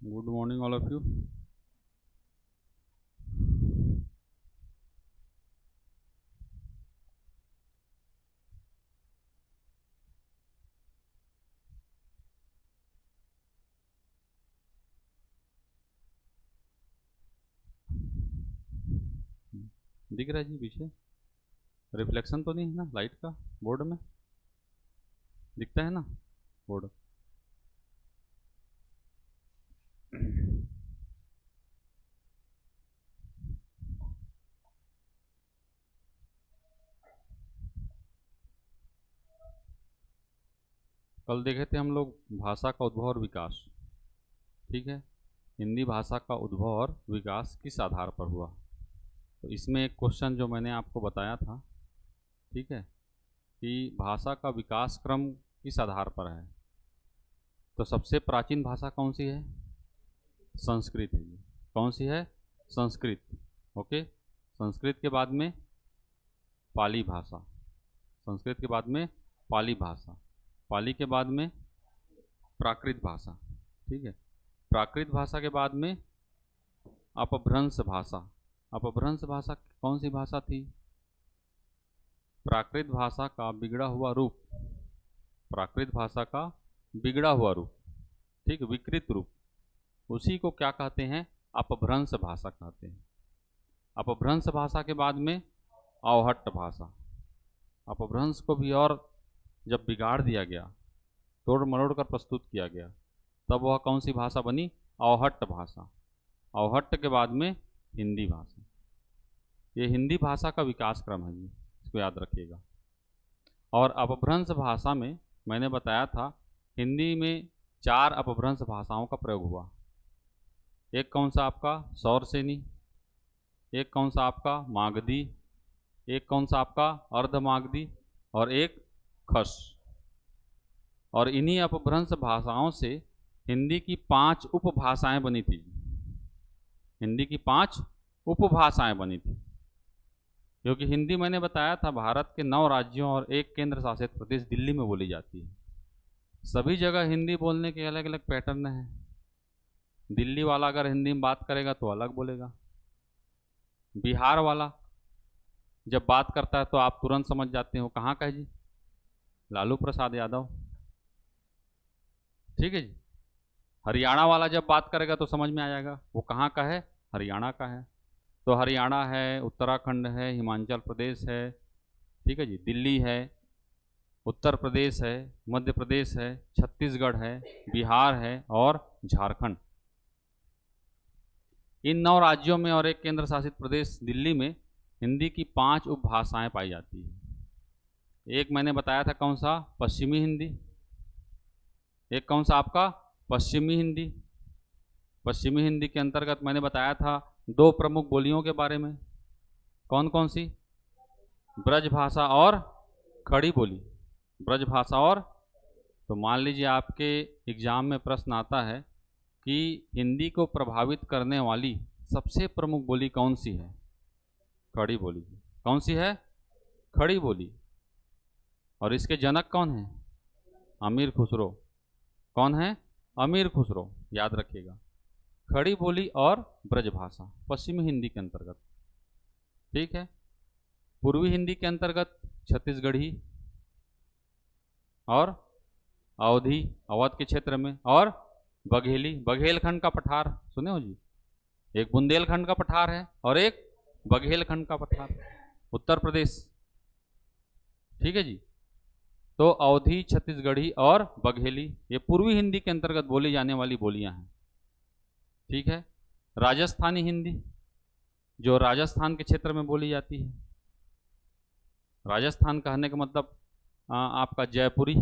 Good morning, all of you. दिख रहा है जी पीछे? रिफ्लेक्शन तो नहीं है ना लाइट का बोर्ड में? दिखता है ना बोर्ड? कल देखे थे हम लोग भाषा का उद्भव और विकास। ठीक है, हिंदी भाषा का उद्भव और विकास किस आधार पर हुआ। तो इसमें एक क्वेश्चन जो मैंने आपको बताया था, ठीक है, कि भाषा का विकास क्रम किस आधार पर है। तो सबसे प्राचीन भाषा कौन सी है? संस्कृत है जी। कौन सी है? संस्कृत। ओके, संस्कृत के बाद में पाली भाषा, संस्कृत के बाद में पाली भाषा, पाली के बाद में प्राकृत भाषा। ठीक है, प्राकृत भाषा के बाद में अपभ्रंश भाषा। अपभ्रंश भाषा कौन सी भाषा थी? प्राकृत भाषा का बिगड़ा हुआ रूप, प्राकृत भाषा का बिगड़ा हुआ रूप, ठीक, विकृत रूप, उसी को क्या कहते हैं? अपभ्रंश भाषा कहते हैं। अपभ्रंश भाषा के बाद में अवहट्ट भाषा। अपभ्रंश को भी और जब बिगाड़ दिया गया, तोड़ मरोड़ कर प्रस्तुत किया गया, तब वह कौन सी भाषा बनी? अवहट्ट भाषा। अवहट्ट के बाद में हिंदी भाषा। ये हिंदी भाषा का विकास क्रम है जी, इसको याद रखिएगा। और अपभ्रंश भाषा में मैंने बताया था, हिंदी में 4 अपभ्रंश भाषाओं का प्रयोग हुआ। एक कौन सा आपका? सौरसेनी, एक कौन सा आपका? मागधी, एक कौन सा आपका? अर्धमागधी, और एक खस। और इन्हीं अपभ्रंश भाषाओं से हिंदी की 5 उपभाषाएं बनी थी। हिंदी की 5 उपभाषाएं बनी थी, क्योंकि हिंदी मैंने बताया था भारत के 9 राज्यों और 1 केंद्र शासित प्रदेश दिल्ली में बोली जाती है। सभी जगह हिंदी बोलने के अलग अलग पैटर्न हैं। दिल्ली वाला अगर हिंदी में बात करेगा तो अलग बोलेगा, बिहार वाला जब बात करता है तो आप तुरंत समझ जाते हो कहाँ का है जी? लालू प्रसाद यादव। ठीक है जी। हरियाणा वाला जब बात करेगा तो समझ में आ जाएगा वो कहाँ का है? हरियाणा का है। तो हरियाणा है, उत्तराखंड है, हिमाचल प्रदेश है, ठीक है जी, दिल्ली है, उत्तर प्रदेश है, मध्य प्रदेश है, छत्तीसगढ़ है, बिहार है और झारखंड। इन 9 राज्यों में और 1 केंद्र शासित प्रदेश दिल्ली में हिंदी की 5 उपभाषाएं पाई जाती है। एक मैंने बताया था कौन सा? पश्चिमी हिंदी। एक कौन सा आपका? पश्चिमी हिंदी। पश्चिमी हिंदी के अंतर्गत मैंने बताया था 2 प्रमुख बोलियों के बारे में। कौन कौन सी? ब्रज भाषा और खड़ी बोली। ब्रज भाषा और, तो मान लीजिए आपके एग्जाम में प्रश्न आता है कि हिंदी को प्रभावित करने वाली सबसे प्रमुख बोली कौन सी है? खड़ी बोली। कौन सी है? खड़ी बोली। और इसके जनक कौन है? अमीर खुसरो। कौन है? अमीर खुसरो, याद रखिएगा। खड़ी बोली और ब्रजभाषा पश्चिमी हिंदी के अंतर्गत। ठीक है, पूर्वी हिंदी के अंतर्गत छत्तीसगढ़ी और अवधी, अवध के क्षेत्र में, और बघेली, बघेलखंड का पठार सुने हो जी? एक बुंदेलखंड का पठार है और एक बघेलखंड का पठार, उत्तर प्रदेश। ठीक है जी। तो अवधी, छत्तीसगढ़ी और बघेली ये पूर्वी हिंदी के अंतर्गत बोली जाने वाली बोलियां हैं। ठीक है, राजस्थानी हिंदी जो राजस्थान के क्षेत्र में बोली जाती है। राजस्थान कहने का मतलब आपका जयपुरी,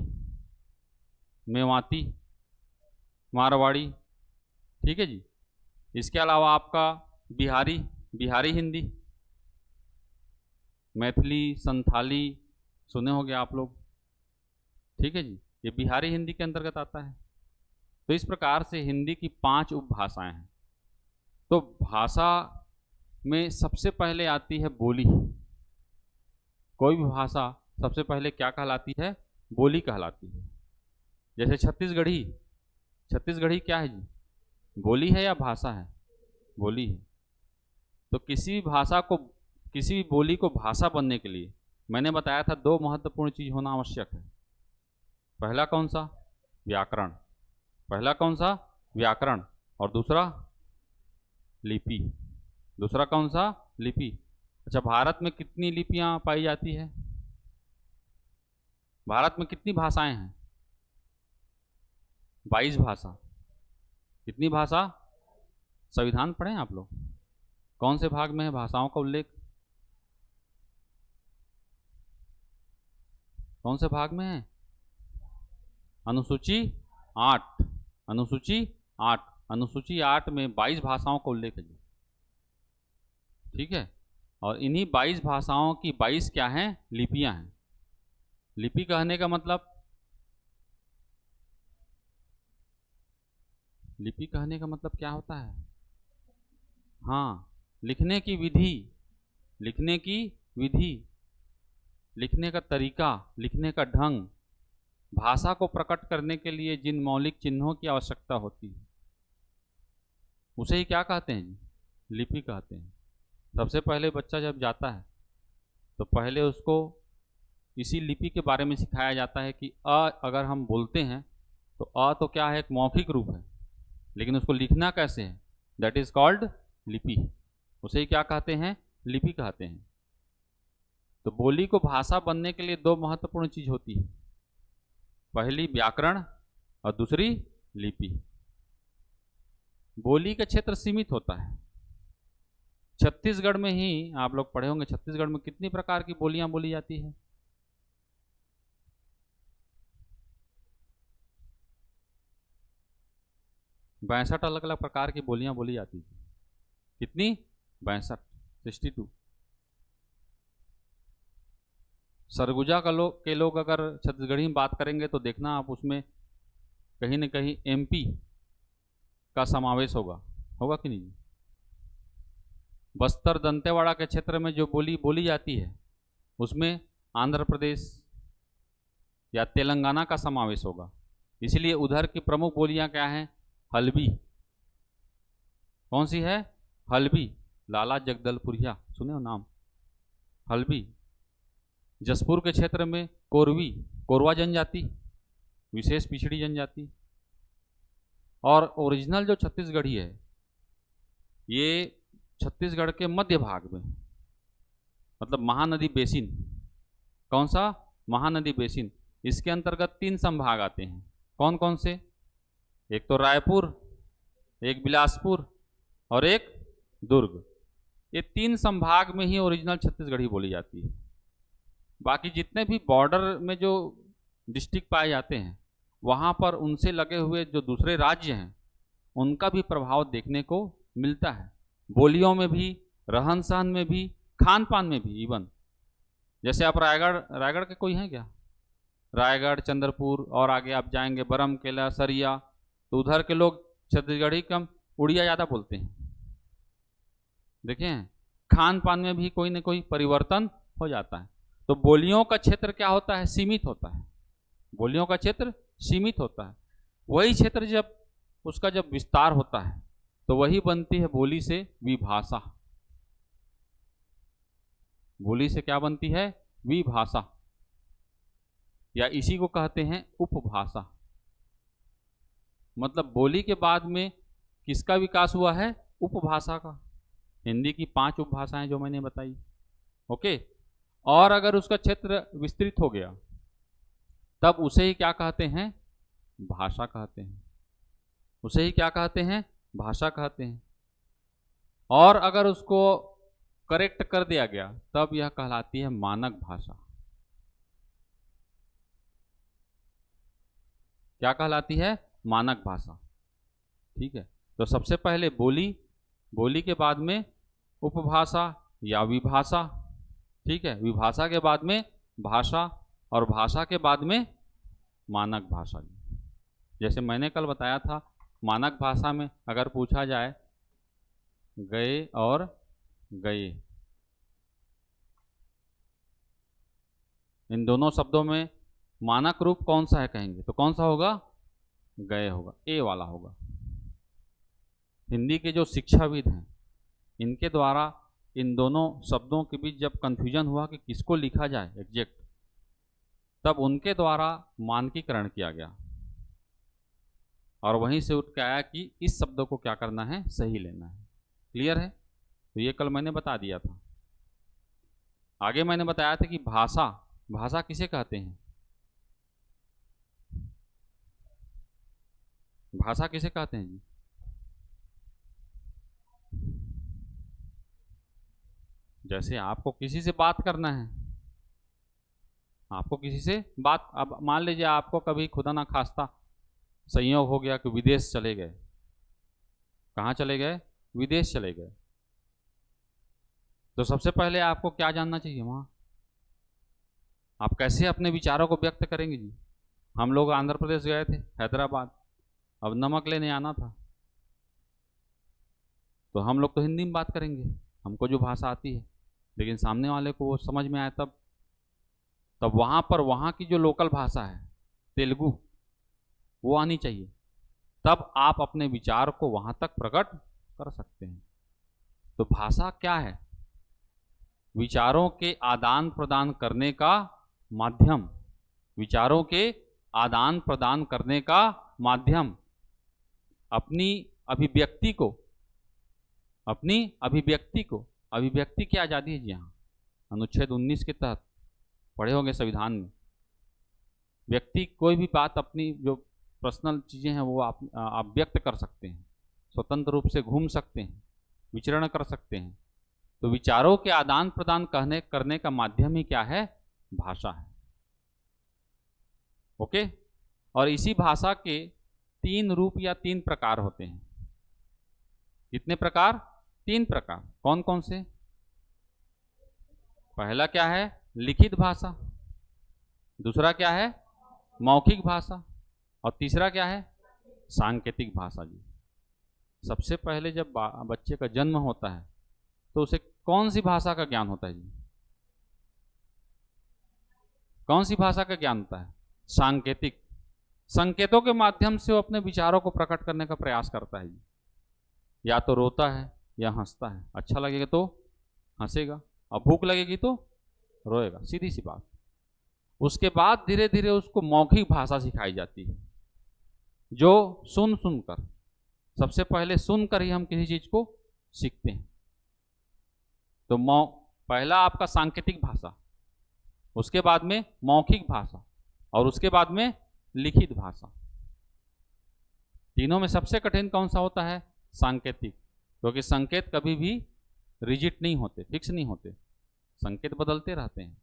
मेवाती, मारवाड़ी। ठीक है जी। इसके अलावा आपका बिहारी, बिहारी हिंदी, मैथिली, संथाली सुने होंगे आप लोग। ठीक है जी, ये बिहारी हिंदी के अंतर्गत आता है। तो इस प्रकार से हिंदी की 5 उपभाषाएं हैं। तो भाषा में सबसे पहले आती है बोली। कोई भी भाषा सबसे पहले क्या कहलाती है? बोली कहलाती है। जैसे छत्तीसगढ़ी, छत्तीसगढ़ी क्या है जी? बोली है या भाषा है? बोली है। तो किसी भी भाषा को, किसी भी बोली को भाषा बनने के लिए मैंने बताया था दो महत्वपूर्ण चीज होना आवश्यक है। पहला कौन सा? व्याकरण। पहला कौन सा? व्याकरण। और दूसरा लिपि। दूसरा कौन सा? लिपि। अच्छा, भारत में कितनी लिपियां पाई जाती है? भारत में कितनी भाषाएं हैं? 22 भाषा। कितनी भाषा? संविधान पढ़े हैं आप लोग? कौन से भाग में है भाषाओं का उल्लेख? कौन से भाग में है? अनुसूची 8। अनुसूची 8। अनुसूची 8 में 22 भाषाओं का उल्लेख है जी। ठीक है। और इन्हीं 22 भाषाओं की 22 क्या हैं? लिपियां हैं। लिपि कहने का मतलब, लिपि कहने का मतलब क्या होता है? हाँ, लिखने की विधि। लिखने की विधि, लिखने का तरीका, लिखने का ढंग, भाषा को प्रकट करने के लिए जिन मौलिक चिन्हों की आवश्यकता होती है उसे ही क्या कहते हैं जी? लिपि कहते हैं। सबसे पहले बच्चा जब जाता है तो पहले उसको इसी लिपि के बारे में सिखाया जाता है कि अ अगर हम बोलते हैं तो अ तो क्या है? एक मौखिक रूप है, लेकिन उसको लिखना कैसे है? दैट इज कॉल्ड लिपि। उसे ही क्या कहते हैं? लिपि कहते हैं। तो बोली को भाषा बनने के लिए दो महत्वपूर्ण चीज होती है, पहली व्याकरण और दूसरी लिपि। बोली का क्षेत्र सीमित होता है। छत्तीसगढ़ में ही आप लोग पढ़े होंगे, छत्तीसगढ़ में कितनी प्रकार की बोलियां बोली जाती है? बैसठ अलग अलग प्रकार की बोलियां बोली जाती थी। कितनी? 62, 62। सरगुजा के लोग अगर छत्तीसगढ़ी में बात करेंगे तो देखना आप उसमें कहीं न कहीं एमपी का समावेश होगा। होगा कि नहीं? बस्तर दंतेवाड़ा के क्षेत्र में जो बोली बोली जाती है उसमें आंध्र प्रदेश या तेलंगाना का समावेश होगा। इसलिए उधर की प्रमुख बोलियां क्या हैं? हल्बी। कौन सी है? हल्बी। लाला जगदलपुरिया सुने हो नाम? हल्बी। जसपुर के क्षेत्र में कोरवी, कोरवा जनजाति, विशेष पिछड़ी जनजाति। और ओरिजिनल जो छत्तीसगढ़ी है ये छत्तीसगढ़ के मध्य भाग में, मतलब महानदी बेसिन। कौन सा? महानदी बेसिन। इसके अंतर्गत 3 संभाग आते हैं। कौन कौन से? एक तो रायपुर, एक बिलासपुर और एक दुर्ग। ये 3 संभाग में ही ओरिजिनल छत्तीसगढ़ी बोली जाती है। बाकी जितने भी बॉर्डर में जो डिस्ट्रिक्ट पाए जाते हैं वहाँ पर उनसे लगे हुए जो दूसरे राज्य हैं उनका भी प्रभाव देखने को मिलता है, बोलियों में भी, रहन सहन में भी, खान पान में भी। इवन जैसे आप रायगढ़ के कोई हैं क्या? रायगढ़, चंद्रपुर और आगे आप जाएंगे बरमकेला, सरिया, तो उधर के लोग छत्तीसगढ़ी कम, उड़िया ज़्यादा बोलते हैं। देखें, खान पान में भी कोई न कोई परिवर्तन हो जाता है। तो बोलियों का क्षेत्र क्या होता है? सीमित होता है। बोलियों का क्षेत्र सीमित होता है। वही क्षेत्र जब उसका जब विस्तार होता है तो वही बनती है बोली से विभाषा। बोली से क्या बनती है? विभाषा, या इसी को कहते हैं उपभाषा। मतलब बोली के बाद में किसका विकास हुआ है? उपभाषा का। हिंदी की 5 उपभाषाएं जो मैंने बताई। ओके। और अगर उसका क्षेत्र विस्तृत हो गया तब उसे ही क्या कहते हैं? भाषा कहते हैं। उसे ही क्या कहते हैं? भाषा कहते हैं। और अगर उसको करेक्ट कर दिया गया तब यह कहलाती है मानक भाषा। क्या कहलाती है? मानक भाषा। ठीक है। तो सबसे पहले बोली, बोली के बाद में उपभाषा या विभाषा। ठीक है। विभाषा के बाद में भाषा और भाषा के बाद में मानक भाषा। जैसे मैंने कल बताया था, मानक भाषा में अगर पूछा जाए गए और गए, इन दोनों शब्दों में मानक रूप कौन सा है कहेंगे तो कौन सा होगा? गए होगा, ए वाला होगा। हिंदी के जो शिक्षाविद हैं इनके द्वारा इन दोनों शब्दों के बीच जब कन्फ्यूजन हुआ कि किसको लिखा जाए एग्जैक्ट, तब उनके द्वारा मानकीकरण किया गया और वहीं से उठ के आया कि इस शब्द को क्या करना है, सही लेना है। क्लियर है? तो ये कल मैंने बता दिया था। आगे मैंने बताया था कि भाषा, भाषा किसे कहते हैं? भाषा किसे कहते हैं जी? जैसे आपको किसी से बात करना है, आपको किसी से बात, अब मान लीजिए आपको कभी खुदा ना खास्ता संयोग हो गया कि विदेश चले गए। कहाँ चले गए? विदेश चले गए। तो सबसे पहले आपको क्या जानना चाहिए वहां? आप कैसे अपने विचारों को व्यक्त करेंगे जी? हम लोग आंध्र प्रदेश गए थे, हैदराबाद, अब नमक लेने आना था, तो हम लोग तो हिंदी में बात करेंगे, हमको जो भाषा आती है, लेकिन सामने वाले को वो समझ में आए तब वहाँ पर वहाँ की जो लोकल भाषा है तेलुगु, वो आनी चाहिए, तब आप अपने विचार को वहाँ तक प्रकट कर सकते हैं। तो भाषा क्या है? विचारों के आदान प्रदान करने का माध्यम, विचारों के आदान प्रदान करने का माध्यम, अपनी अभिव्यक्ति को, अपनी अभिव्यक्ति को, अभिव्यक्ति की आज़ादी है जी। यहाँ अनुच्छेद 19 के तहत पढ़े होंगे संविधान में, व्यक्ति कोई भी बात, अपनी जो पर्सनल चीज़ें हैं वो आप व्यक्त कर सकते हैं, स्वतंत्र रूप से घूम सकते हैं, विचरण कर सकते हैं। तो विचारों के आदान प्रदान करने का माध्यम ही क्या है? भाषा है। ओके? और इसी भाषा के 3 रूप या 3 प्रकार होते हैं। कितने प्रकार? 3 प्रकार। कौन कौन से? पहला क्या है? लिखित भाषा। दूसरा क्या है? मौखिक भाषा। और तीसरा क्या है? सांकेतिक भाषा जी। सबसे पहले जब बच्चे का जन्म होता है तो उसे कौन सी भाषा का ज्ञान होता है जी? कौन सी भाषा का ज्ञान होता है? सांकेतिक। संकेतों के माध्यम से वो अपने विचारों को प्रकट करने का प्रयास करता है जी। या तो रोता है या हंसता है, अच्छा लगेगा तो हंसेगा और भूख लगेगी तो रोएगा, सीधी सी बात। उसके बाद धीरे धीरे उसको मौखिक भाषा सिखाई जाती है, जो सुन सुनकर, सबसे पहले सुनकर ही हम किसी चीज को सीखते हैं। तो पहला आपका सांकेतिक भाषा, उसके बाद में मौखिक भाषा और उसके बाद में लिखित भाषा। तीनों में सबसे कठिन कौन सा होता है? सांकेतिक, क्योंकि संकेत कभी भी रिजिड नहीं होते, फिक्स नहीं होते, संकेत बदलते रहते हैं।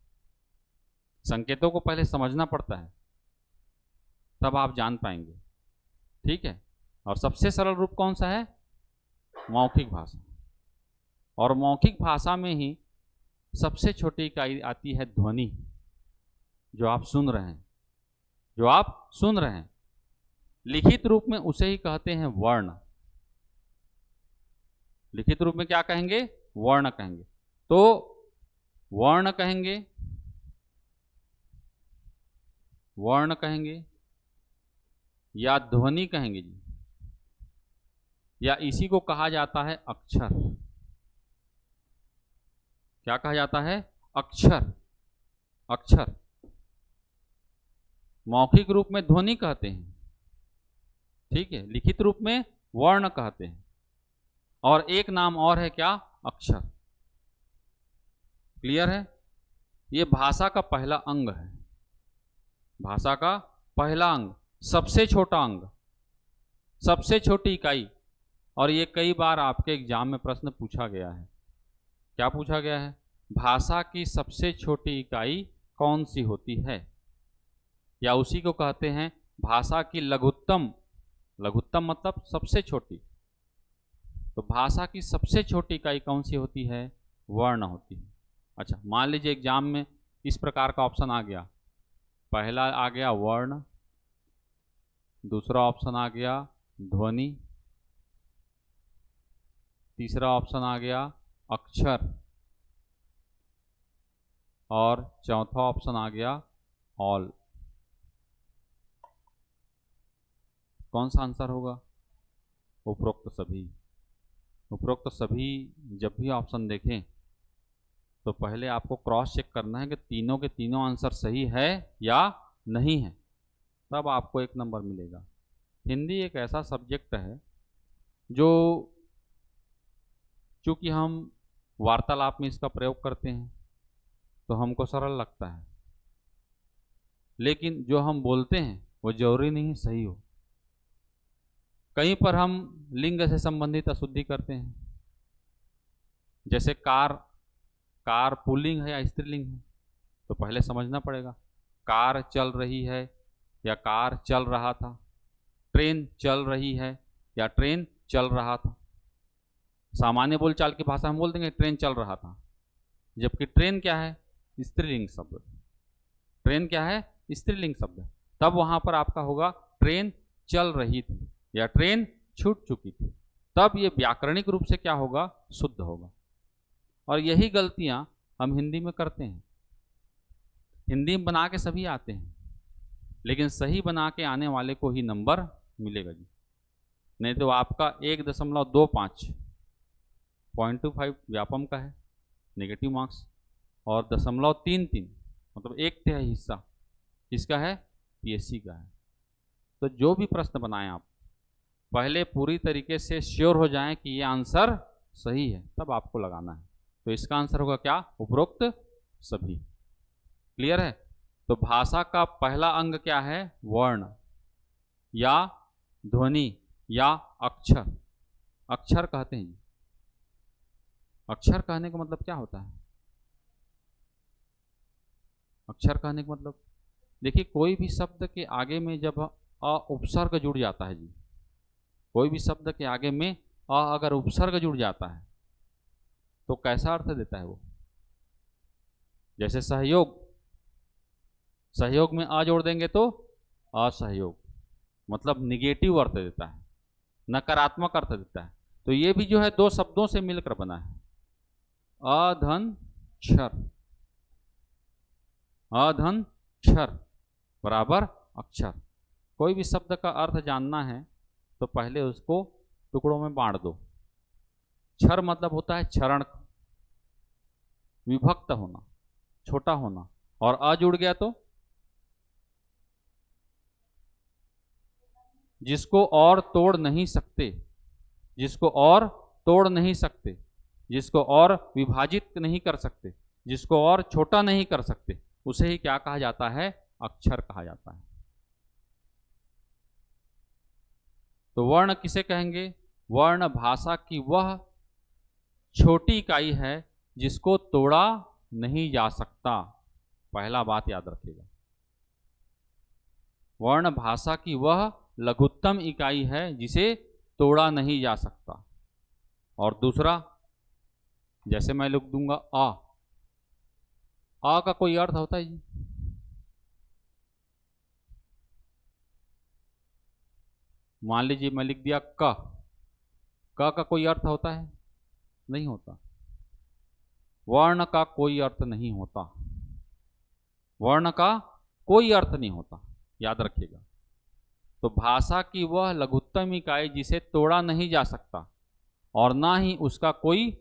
संकेतों को पहले समझना पड़ता है, तब आप जान पाएंगे। ठीक है? और सबसे सरल रूप कौन सा है? मौखिक भाषा। और मौखिक भाषा में ही सबसे छोटी इकाई आती है ध्वनि, जो आप सुन रहे हैं, जो आप सुन रहे हैं। लिखित रूप में उसे ही कहते हैं वर्ण। लिखित रूप में क्या कहेंगे? वर्ण कहेंगे। तो वर्ण कहेंगे, वर्ण कहेंगे या ध्वनि कहेंगे जी, या इसी को कहा जाता है अक्षर। क्या कहा जाता है? अक्षर। अक्षर। मौखिक रूप में ध्वनि कहते हैं, ठीक है? लिखित रूप में वर्ण कहते हैं, और एक नाम और है क्या? अक्षर। क्लियर है? ये भाषा का पहला अंग है, भाषा का पहला अंग, सबसे छोटा अंग, सबसे छोटी इकाई। और ये कई बार आपके एग्जाम में प्रश्न पूछा गया है। क्या पूछा गया है? भाषा की सबसे छोटी इकाई कौन सी होती है? या उसी को कहते हैं भाषा की लघुत्तम। लघुत्तम मतलब सबसे छोटी। तो भाषा की सबसे छोटी इकाई कौन सी होती है? वर्ण होती है। अच्छा, मान लीजिए एग्जाम में इस प्रकार का ऑप्शन आ गया, पहला आ गया वर्ण, दूसरा ऑप्शन आ गया ध्वनि, तीसरा ऑप्शन आ गया अक्षर, और चौथा ऑप्शन आ गया ऑल। कौन सा आंसर होगा? उपरोक्त सभी। उपरोक्त सभी जब भी ऑप्शन देखें तो पहले आपको क्रॉस चेक करना है कि तीनों के तीनों आंसर सही है या नहीं है, तब आपको 1 नंबर मिलेगा। हिंदी एक ऐसा सब्जेक्ट है जो चूँकि हम वार्तालाप में इसका प्रयोग करते हैं तो हमको सरल लगता है, लेकिन जो हम बोलते हैं वो जरूरी नहीं सही हो। कहीं पर हम लिंग से संबंधित अशुद्धि करते हैं, जैसे कार पुल्लिंग है या स्त्रीलिंग है, तो पहले समझना पड़ेगा कार चल रही है या कार चल रहा था, ट्रेन चल रही है या ट्रेन चल रहा था। सामान्य बोलचाल की भाषा में बोल देंगे ट्रेन चल रहा था, जबकि ट्रेन क्या है? स्त्रीलिंग शब्द। ट्रेन क्या है? स्त्रीलिंग शब्द। तब वहां पर आपका होगा ट्रेन चल रही थी या ट्रेन छूट चुकी थी, तब ये व्याकरणिक रूप से क्या होगा? शुद्ध होगा। और यही गलतियां हम हिंदी में करते हैं। हिंदी में बना के सभी आते हैं, लेकिन सही बना के आने वाले को ही नंबर मिलेगा जी, नहीं तो आपका 1.25 0.25 व्यापम का है नेगेटिव मार्क्स, और 0.33 मतलब 1/3 हिस्सा किसका है? पीएससी का है। तो जो भी प्रश्न बनाएं आप पहले पूरी तरीके से श्योर हो जाएं कि ये आंसर सही है, तब आपको लगाना है। तो इसका आंसर होगा क्या? उपरोक्त सभी। क्लियर है? तो भाषा का पहला अंग क्या है? वर्ण या ध्वनि या अक्षर। अक्षर कहते हैं। अक्षर कहने का मतलब क्या होता है? अक्षर कहने का मतलब देखिए, कोई भी शब्द के आगे में जब अ उपसर्ग जुड़ जाता है जी, कोई भी शब्द के आगे में अ अगर उपसर्ग जुड़ जाता है तो कैसा अर्थ देता है वो? जैसे सहयोग, सहयोग में अ जोड़ देंगे तो असहयोग, मतलब निगेटिव अर्थ देता है, नकारात्मक अर्थ देता है। तो ये भी जो है दो शब्दों से मिलकर बना है, अधन क्षर, अधन क्षर बराबर अक्षर। कोई भी शब्द का अर्थ जानना है तो पहले उसको टुकड़ों में बांट दो। क्षर मतलब होता है क्षरण, विभक्त होना, छोटा होना, और अ जुड़ गया तो जिसको और तोड़ नहीं सकते, जिसको और तोड़ नहीं सकते, जिसको और विभाजित नहीं कर सकते, जिसको और छोटा नहीं कर सकते, उसे ही क्या कहा जाता है? अक्षर कहा जाता है। तो वर्ण किसे कहेंगे? वर्ण भाषा की वह छोटी इकाई है जिसको तोड़ा नहीं जा सकता। पहला बात याद रखिएगा, वर्ण भाषा की वह लघुत्तम इकाई है जिसे तोड़ा नहीं जा सकता। और दूसरा, जैसे मैं लिख दूंगा आ का कोई अर्थ होता है जी? मान लीजिए मैं लिख दिया क का कोई अर्थ होता है? नहीं होता। वर्ण का कोई अर्थ नहीं होता, वर्ण का कोई अर्थ नहीं होता, याद रखिएगा। तो भाषा की वह लघुत्तम इकाई जिसे तोड़ा नहीं जा सकता और ना ही उसका कोई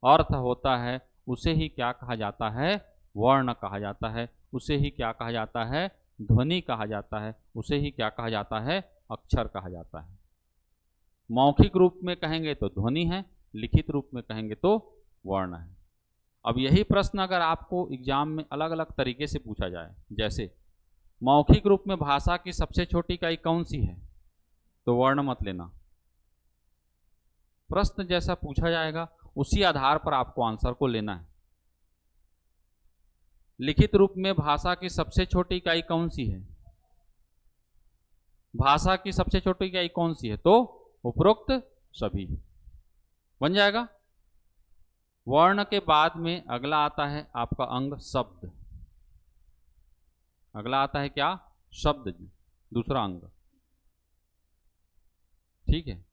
अर्थ होता है, उसे ही क्या कहा जाता है? वर्ण कहा जाता है। उसे ही क्या कहा जाता है? ध्वनि कहा जाता है। उसे ही क्या कहा जाता है? अक्षर कहा जाता है। मौखिक रूप में कहेंगे तो ध्वनि है, लिखित रूप में कहेंगे तो वर्ण है। अब यही प्रश्न अगर आपको एग्जाम में अलग अलग तरीके से पूछा जाए, जैसे मौखिक रूप में भाषा की सबसे छोटी इकाई कौन सी है, तो वर्ण मत लेना। प्रश्न जैसा पूछा जाएगा उसी आधार पर आपको आंसर को लेना है। लिखित रूप में भाषा की सबसे छोटी इकाई कौन सी है? भाषा की सबसे छोटी इकाई कौन सी है? तो उपरोक्त सभी बन जाएगा। वर्ण के बाद में अगला आता है आपका अंग शब्द। अगला आता है क्या? शब्द जी, दूसरा अंग। ठीक है,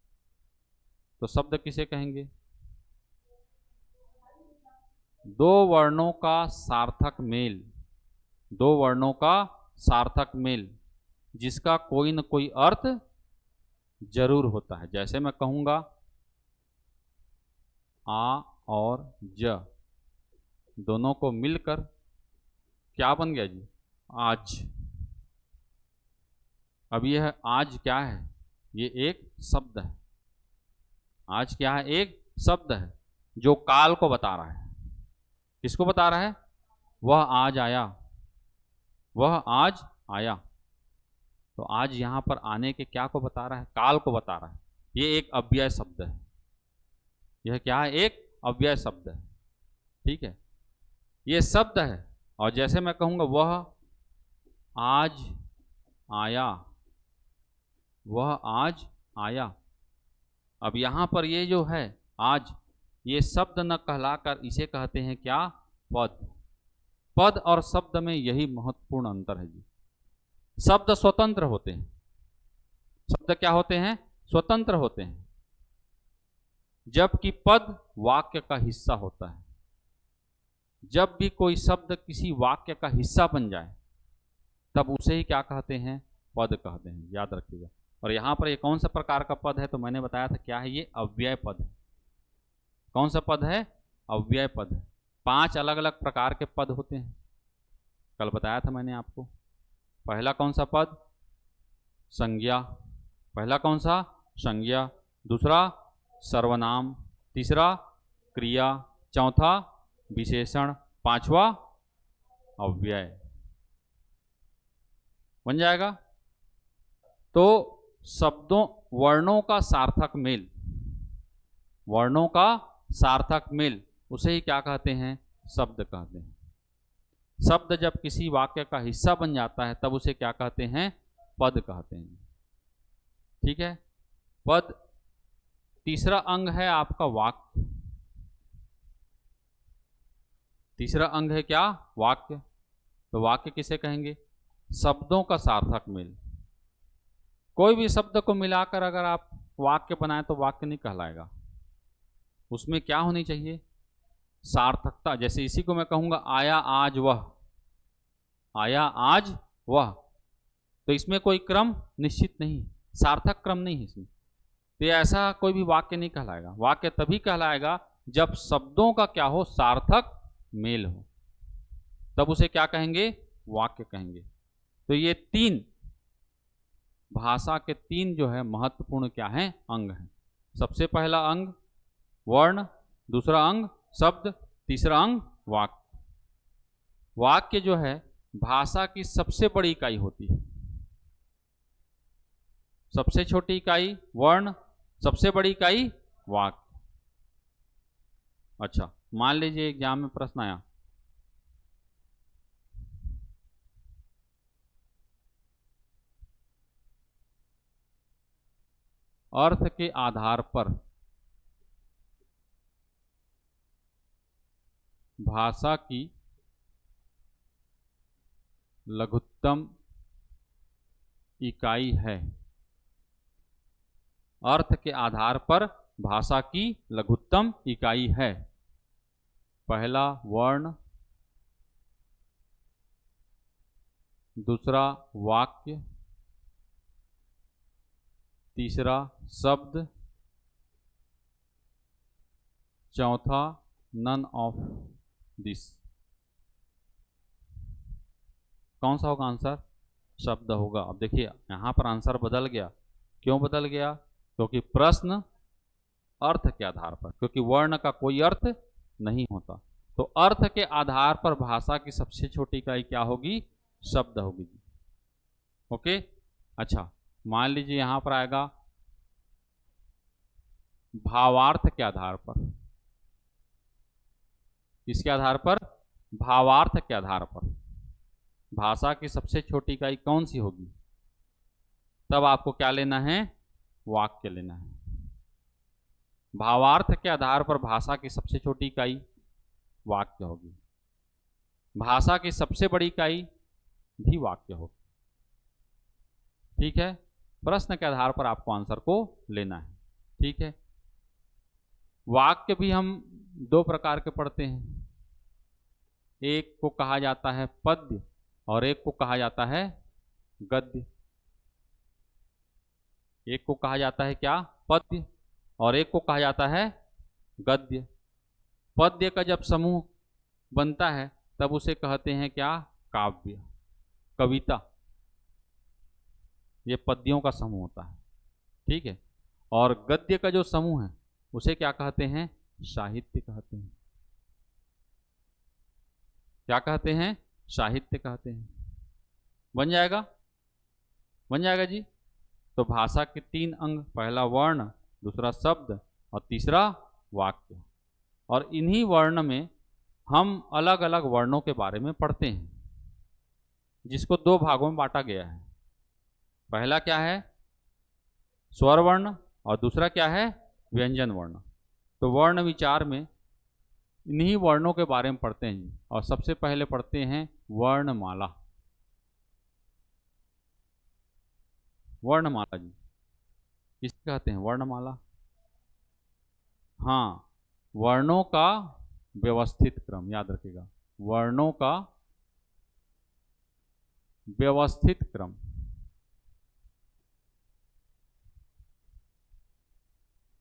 तो शब्द किसे कहेंगे? दो वर्णों का सार्थक मेल, दो वर्णों का सार्थक मेल जिसका कोई न कोई अर्थ जरूर होता है। जैसे मैं कहूंगा आ और ज दोनों को मिलकर क्या बन गया जी? आज। अब यह आज क्या है? ये एक शब्द है। आज क्या है? एक शब्द है जो काल को बता रहा है। किसको बता रहा है? वह आज आया, वह आज आया। तो आज यहां पर आने के क्या को बता रहा है? काल को बता रहा है। ये एक अव्यय शब्द है। यह क्या है? एक अव्यय शब्द है। ठीक है, ये शब्द है। और जैसे मैं कहूंगा वह आज आया, वह आज आया। अब यहां पर ये जो है आज, ये शब्द न कहलाकर इसे कहते हैं क्या? पद। पद और शब्द में यही महत्वपूर्ण अंतर है जी। शब्द स्वतंत्र होते हैं। शब्द क्या होते हैं? स्वतंत्र होते हैं, जबकि पद वाक्य का हिस्सा होता है। जब भी कोई शब्द किसी वाक्य का हिस्सा बन जाए तब उसे ही क्या कहते हैं? पद कहते हैं। याद रखिएगा। और यहां पर ये कौन सा प्रकार का पद है? तो मैंने बताया था क्या है? ये अव्यय पद है। कौन सा पद है? अव्यय पद है। 5 अलग अलग प्रकार के पद होते हैं, कल बताया था मैंने आपको। पहला कौन सा पद? संज्ञा। पहला कौन सा? संज्ञा। दूसरा सर्वनाम। तीसरा क्रिया। चौथा विशेषण। पांचवा अव्यय। बन जाएगा। तो शब्दों, वर्णों का सार्थक मेल, वर्णों का सार्थक मेल, उसे ही क्या कहते हैं? शब्द कहते हैं। शब्द जब किसी वाक्य का हिस्सा बन जाता है तब उसे क्या कहते हैं? पद कहते हैं। ठीक है। पद। तीसरा अंग है आपका वाक्य। तीसरा अंग है क्या? वाक्य। तो वाक्य किसे कहेंगे? शब्दों का सार्थक मेल। कोई भी शब्द को मिलाकर अगर आप वाक्य बनाए तो वाक्य नहीं कहलाएगा। उसमें क्या होनी चाहिए? सार्थकता। जैसे इसी को मैं कहूंगा आया आज वह, आया आज वह, तो इसमें कोई क्रम निश्चित नहीं, सार्थक क्रम नहीं है इसमें। तो ऐसा कोई भी वाक्य नहीं कहलाएगा। वाक्य तभी कहलाएगा जब शब्दों का क्या हो? सार्थक मेल हो, तब उसे क्या कहेंगे? वाक्य कहेंगे। तो ये 3 भाषा के 3 जो है महत्वपूर्ण क्या है? अंग हैं। सबसे पहला अंग वर्ण, दूसरा अंग शब्द, तीसरा अंग वाक्य। वाक्य जो है भाषा की सबसे बड़ी इकाई होती है। सबसे छोटी इकाई वर्ण, सबसे बड़ी इकाई वाक्य। अच्छा, मान लीजिए एग्जाम में प्रश्न आया, अर्थ के आधार पर भाषा की लघुत्तम इकाई है। अर्थ के आधार पर भाषा की लघुत्तम इकाई है। पहला वर्ण, दूसरा वाक्य, तीसरा शब्द, चौथा नन ऑफ दिस। कौन सा होगा आंसर? शब्द होगा। अब देखिए यहां पर आंसर बदल गया। क्यों बदल गया? क्योंकि प्रश्न अर्थ के आधार पर, क्योंकि वर्ण का कोई अर्थ नहीं होता। तो अर्थ के आधार पर भाषा की सबसे छोटी इकाई क्या होगी? शब्द होगी। ओके। अच्छा, मान लीजिए यहां पर आएगा भावार्थ के आधार पर। किसके आधार पर? भावार्थ के आधार पर भाषा की सबसे छोटी इकाई कौन सी होगी? तब आपको क्या लेना है? वाक्य लेना है। भावार्थ के आधार पर भाषा की सबसे छोटी इकाई वाक्य होगी। भाषा की सबसे बड़ी इकाई भी वाक्य होगी। ठीक है। प्रश्न के आधार पर आपको आंसर को लेना है। ठीक है। वाक्य भी हम 2 प्रकार के पढ़ते हैं। एक को कहा जाता है पद्य और एक को कहा जाता है गद्य। एक को कहा जाता है क्या? पद्य, और एक को कहा जाता है गद्य। पद्य का जब समूह बनता है तब उसे कहते हैं क्या? काव्य, कविता। ये पद्यों का समूह होता है, ठीक है। और गद्य का जो समूह है उसे क्या कहते हैं? साहित्य कहते हैं। क्या कहते हैं? साहित्य कहते हैं। बन जाएगा? बन जाएगा जी। तो भाषा के 3 अंग, पहला वर्ण, दूसरा शब्द और तीसरा वाक्य। और इन्हीं वर्ण में हम अलग अलग वर्णों के बारे में पढ़ते हैं, जिसको 2 भागों में बांटा गया है। पहला क्या है? स्वर वर्ण, और दूसरा क्या है? व्यंजन वर्ण। तो वर्ण विचार में इन्हीं वर्णों के बारे में पढ़ते हैं जी। और सबसे पहले पढ़ते हैं वर्णमाला। वर्णमाला जी किससे कहते हैं? वर्णमाला। हाँ, वर्णों का व्यवस्थित क्रम, याद रखिएगा, वर्णों का व्यवस्थित क्रम।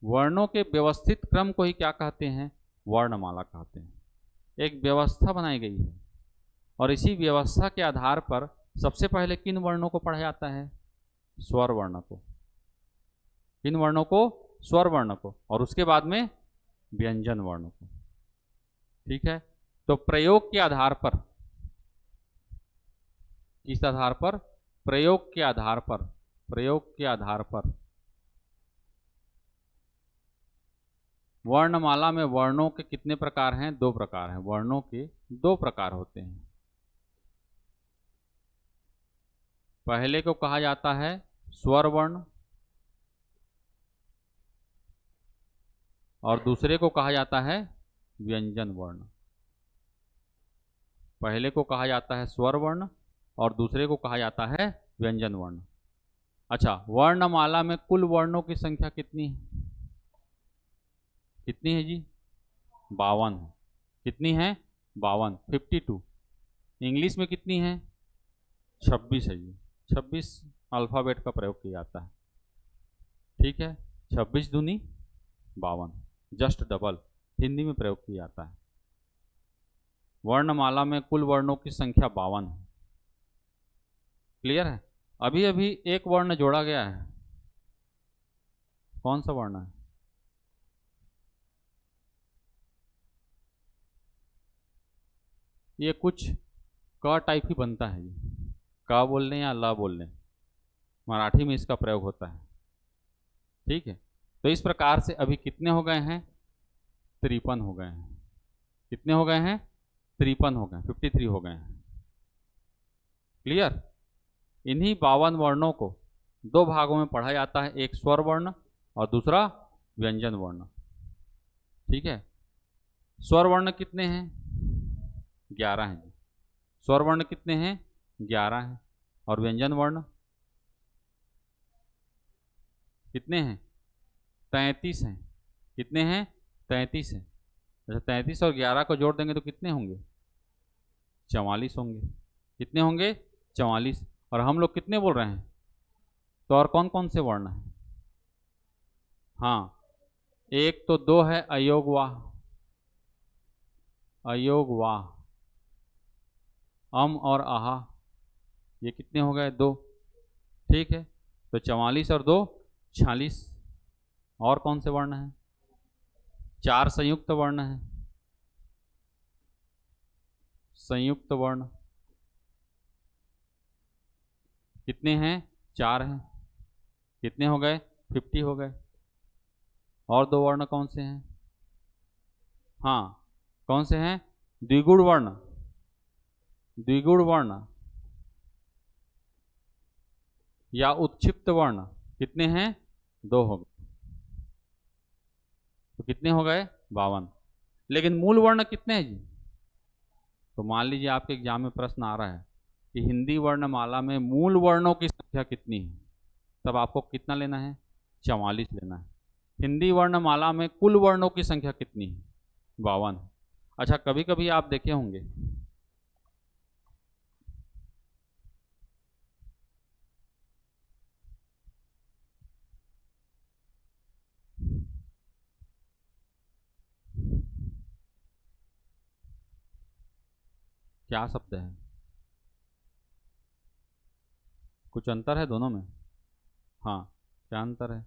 वर्णों के व्यवस्थित क्रम को ही क्या कहते हैं? वर्णमाला कहते हैं। एक व्यवस्था बनाई गई है और इसी व्यवस्था के आधार पर सबसे पहले किन वर्णों को पढ़ा जाता है? स्वर वर्ण को। किन वर्णों को? स्वर वर्ण को। और उसके बाद में व्यंजन वर्ण को। ठीक है। तो प्रयोग के आधार पर, किस आधार पर? प्रयोग के आधार पर। प्रयोग के आधार पर वर्णमाला में वर्णों के कितने प्रकार हैं? 2 प्रकार हैं। वर्णों के 2 प्रकार होते हैं। पहले को कहा जाता है स्वर वर्ण और दूसरे को कहा जाता है व्यंजन वर्ण। पहले को कहा जाता है स्वर वर्ण और दूसरे को कहा जाता है व्यंजन वर्ण। अच्छा, वर्णमाला में कुल वर्णों की संख्या कितनी है? कितनी है जी? 52। कितनी है? 52, 52। इंग्लिश में कितनी है? 26 है जी। 26 अल्फ़ाबेट का प्रयोग किया जाता है। ठीक है, 26 दूनी 52, जस्ट डबल हिंदी में प्रयोग किया जाता है। वर्णमाला में कुल वर्णों की संख्या 52 है। क्लियर है? अभी अभी एक वर्ण जोड़ा गया है। कौन सा वर्ण है? ये कुछ क टाइप ही बनता है जी। का बोल लें या ला बोल लें, मराठी में इसका प्रयोग होता है। ठीक है। तो इस प्रकार से अभी कितने हो गए हैं? 53 हो गए हैं। कितने हो गए हैं? 53 हो गए, 53 हो गए हैं। क्लियर? इन्हीं 52 वर्णों को 2 भागों में पढ़ा जाता है, एक स्वर वर्ण और दूसरा व्यंजन वर्ण। ठीक है। स्वर वर्ण कितने हैं? 11 हैं। स्वर वर्ण कितने हैं? 11 हैं। और व्यंजन वर्ण कितने हैं? 33 हैं। कितने हैं? 33 हैं। अच्छा, 33 और 11 को जोड़ देंगे तो कितने होंगे? 44 होंगे। कितने होंगे? 44। और हम लोग कितने बोल रहे हैं? तो और कौन कौन से वर्ण हैं? हाँ, एक तो 2 है अयोग वाह। अयोग वाह, अम और आहा, ये कितने हो गए? 2। ठीक है। तो 44 और 2 46। और कौन से वर्ण हैं? 4 संयुक्त वर्ण हैं। संयुक्त वर्ण कितने हैं? 4 हैं। कितने हो गए? 50 हो गए। और 2 वर्ण कौन से हैं? हाँ, कौन से हैं? द्विगुण वर्ण। द्विगुण वर्ण या उत्क्षिप्त वर्ण कितने हैं? 2 हो गए। तो कितने हो गए? 52। लेकिन मूल वर्ण कितने हैं जी? तो मान लीजिए आपके एग्जाम में प्रश्न आ रहा है कि हिंदी वर्णमाला में मूल वर्णों की संख्या कितनी है, तब आपको कितना लेना है? 44 लेना है। हिंदी वर्णमाला में कुल वर्णों की संख्या कितनी है? 52। अच्छा, कभी कभी आप देखे होंगे क्या शब्द है? कुछ अंतर है दोनों में? हाँ, क्या अंतर है?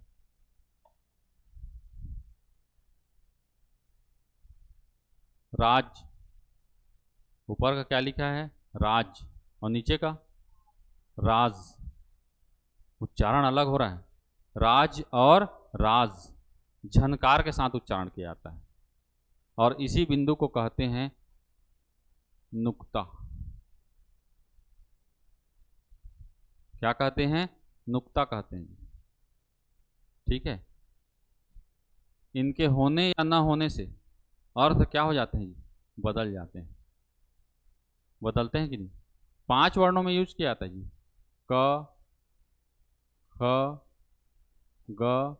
राज, ऊपर का क्या लिखा है? राज, और नीचे का राज। उच्चारण अलग हो रहा है। राज और राज झनकार के साथ उच्चारण किया जाता है, और इसी बिंदु को कहते हैं नुक्ता। क्या कहते हैं? नुक्ता कहते हैं। ठीक है, इनके होने या ना होने से अर्थ क्या हो जाते हैं जी? बदल जाते हैं। बदलते हैं कि नहीं? 5 वर्णों में यूज किया जाता है जी। क, ख, ग,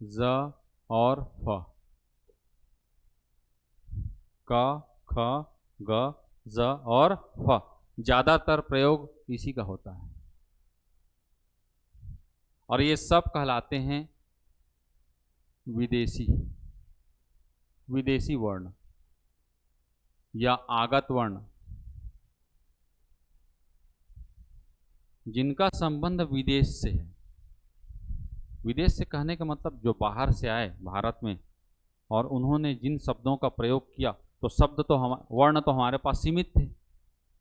ज और फ। क, ख, ग, ज और फ। ज्यादातर प्रयोग इसी का होता है, और ये सब कहलाते हैं विदेशी, विदेशी वर्ण या आगत वर्ण, जिनका संबंध विदेश से है। विदेश से कहने का मतलब जो बाहर से आए भारत में, और उन्होंने जिन शब्दों का प्रयोग किया, तो शब्द तो वर्ण तो हमारे पास सीमित थे,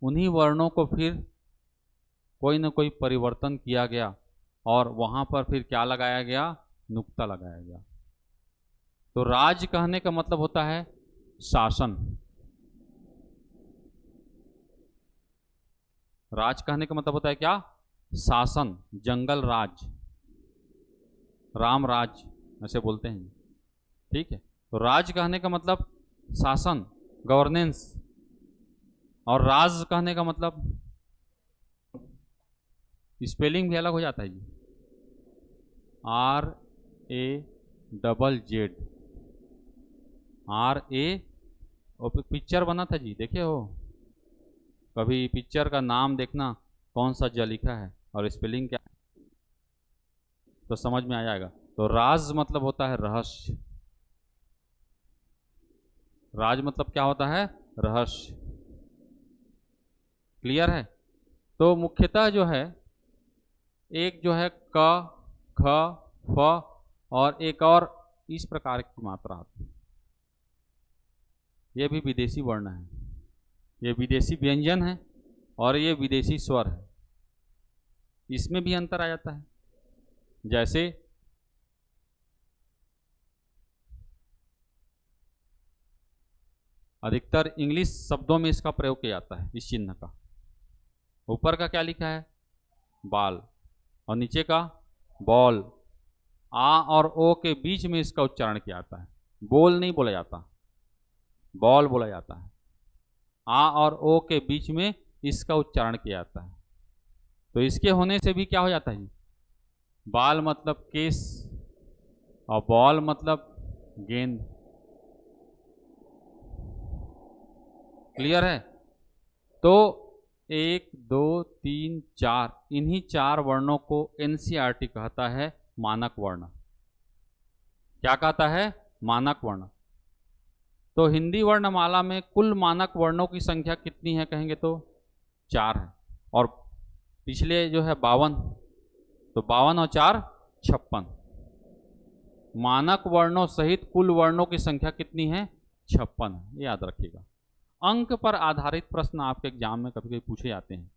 उन्हीं वर्णों को फिर कोई न कोई परिवर्तन किया गया, और वहां पर फिर क्या लगाया गया? नुक्ता लगाया गया। तो राज कहने का मतलब होता है शासन। राज कहने का मतलब होता है क्या? शासन। जंगल राज, राम राज ऐसे बोलते हैं। ठीक है, तो राज कहने का मतलब शासन, गवर्नेंस, और राज कहने का मतलब स्पेलिंग भी अलग हो जाता है जी। RAZZ, RA। और पिक्चर बना था जी, देखे हो कभी? पिक्चर का नाम देखना कौन सा ज लिखा है और स्पेलिंग क्या है, तो समझ में आ जाएगा। तो राज मतलब होता है रहस्य। राज मतलब क्या होता है? रहस्य। क्लियर है? तो मुख्यतः जो है, एक जो है क, ख, फ, और एक और इस प्रकार की मात्रा आती है। ये भी विदेशी वर्ण है, ये विदेशी व्यंजन है, और ये विदेशी स्वर है। इसमें भी अंतर आ जाता है। जैसे अधिकतर इंग्लिश शब्दों में इसका प्रयोग किया जाता है, इस चिन्ह का। ऊपर का क्या लिखा है? बाल, और नीचे का बॉल। आ और ओ के बीच में इसका उच्चारण किया जाता है। बोल नहीं बोला जाता, बॉल बोला जाता है। आ और ओ के बीच में इसका उच्चारण किया जाता है। तो इसके होने से भी क्या हो जाता है? बाल मतलब केस, और बॉल मतलब गेंद। क्लियर है? तो 1, 2, 3, 4, इन्हीं 4 वर्णों को एनसीईआरटी कहता है मानक वर्ण। क्या कहता है? मानक वर्ण। तो हिंदी वर्णमाला में कुल मानक वर्णों की संख्या कितनी है कहेंगे तो 4 है, और पिछले जो है 52, तो 52 और 4 56। मानक वर्णों सहित कुल वर्णों की संख्या कितनी है? 56। याद रखिएगा। अंक पर आधारित प्रश्न आपके एग्जाम में कभी कभी पूछे जाते हैं।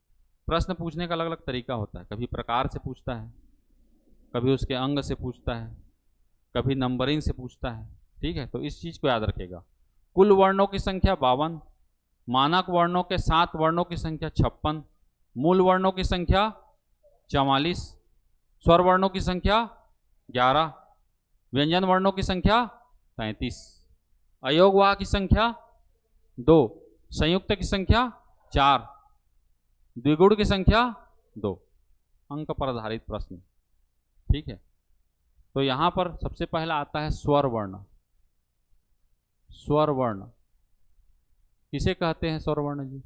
प्रश्न पूछने का अलग अलग तरीका होता है, कभी प्रकार से पूछता है, कभी उसके अंग से पूछता है, कभी नंबरिंग से पूछता है। ठीक है, तो इस चीज को याद रखेगा। कुल वर्णों की संख्या 52, मानक वर्णों के 7 वर्णों की संख्या 56, मूल वर्णों की संख्या 44, स्वर वर्णों की संख्या 11, व्यंजन वर्णों की संख्या 33, अयोगवाह की संख्या 2, संयुक्त की संख्या 4, द्विगुण की संख्या 2। अंक पर आधारित प्रश्न। ठीक है, तो यहां पर सबसे पहला आता है स्वर वर्ण। स्वर वर्ण किसे कहते हैं? स्वर वर्ण जी।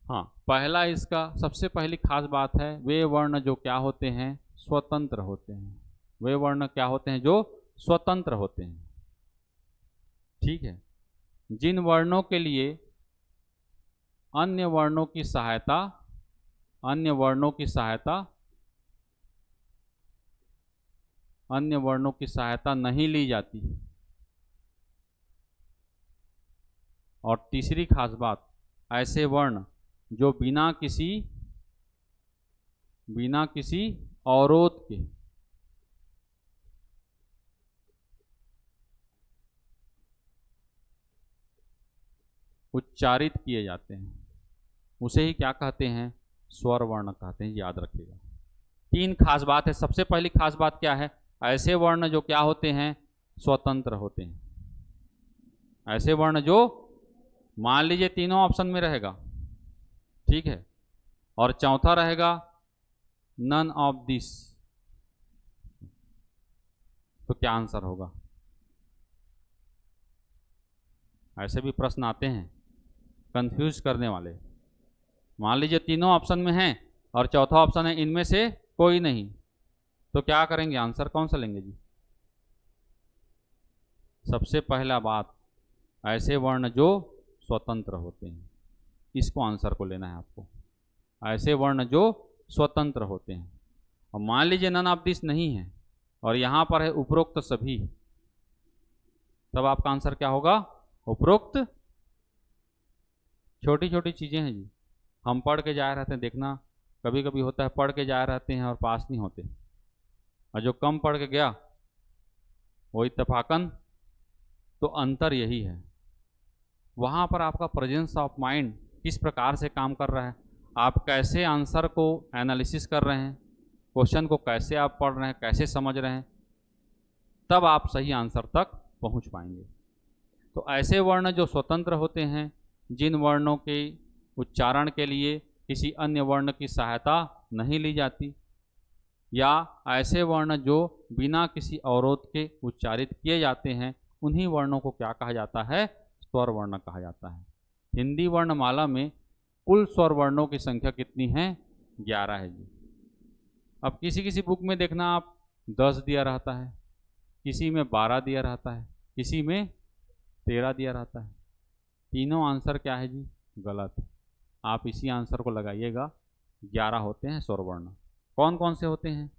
हाँ, पहला इसका सबसे पहली खास बात है, वे वर्ण जो क्या होते हैं? स्वतंत्र होते हैं। वे वर्ण क्या होते हैं? जो स्वतंत्र होते हैं। ठीक है, जिन वर्णों के लिए अन्य वर्णों की सहायता, अन्य वर्णों की सहायता, अन्य वर्णों की सहायता नहीं ली जाती। और तीसरी खास बात, ऐसे वर्ण जो बिना किसी अवरोध के उच्चारित किए जाते हैं, उसे ही क्या कहते हैं? स्वर वर्ण कहते हैं। याद रखिएगा। तीन खास बात है। सबसे पहली खास बात क्या है? ऐसे वर्ण जो क्या होते हैं? स्वतंत्र होते हैं। ऐसे वर्ण जो, मान लीजिए तीनों ऑप्शन में रहेगा, ठीक है, और चौथा रहेगा नन ऑफ दिस, तो क्या आंसर होगा? ऐसे भी प्रश्न आते हैं कंफ्यूज करने वाले। मान लीजिए तीनों ऑप्शन में हैं और चौथा ऑप्शन है इनमें से कोई नहीं, तो क्या करेंगे? आंसर कौन सा लेंगे जी? सबसे पहला बात, ऐसे वर्ण जो स्वतंत्र होते हैं, इसको आंसर को लेना है आपको। ऐसे वर्ण जो स्वतंत्र होते हैं। और मान लीजिए नन ऑफ दिस नहीं है और यहां पर है उपरोक्त सभी, तब आपका आंसर क्या होगा? उपरोक्त। छोटी छोटी चीजें हैं जी, हम पढ़ के जा रहते हैं। देखना, कभी कभी होता है पढ़ के जा रहते हैं और पास नहीं होते, और जो कम पढ़ के गया वो इत्तेफाकन, तो अंतर यही है। वहां पर आपका प्रेजेंस ऑफ माइंड किस प्रकार से काम कर रहा है, आप कैसे आंसर को एनालिसिस कर रहे हैं, क्वेश्चन को कैसे आप पढ़ रहे हैं, कैसे समझ रहे हैं, तब आप सही आंसर तक पहुंच पाएंगे। तो ऐसे वर्ण जो स्वतंत्र होते हैं, जिन वर्णों के उच्चारण के लिए किसी अन्य वर्ण की सहायता नहीं ली जाती, या ऐसे वर्ण जो बिना किसी अवरोध के उच्चारित किए जाते हैं, उन्हीं वर्णों को क्या कहा जाता है? स्वर वर्ण कहा जाता है। हिंदी वर्णमाला में कुल स्वर वर्णों की संख्या कितनी है? 11 है जी। अब किसी किसी बुक में देखना आप 10 दिया रहता है, किसी में 12 दिया रहता है, किसी में 13 दिया रहता है। तीनों आंसर क्या है जी? गलत। आप इसी आंसर को लगाइएगा। 11 होते हैं स्वर वर्ण। कौन कौन से होते हैं?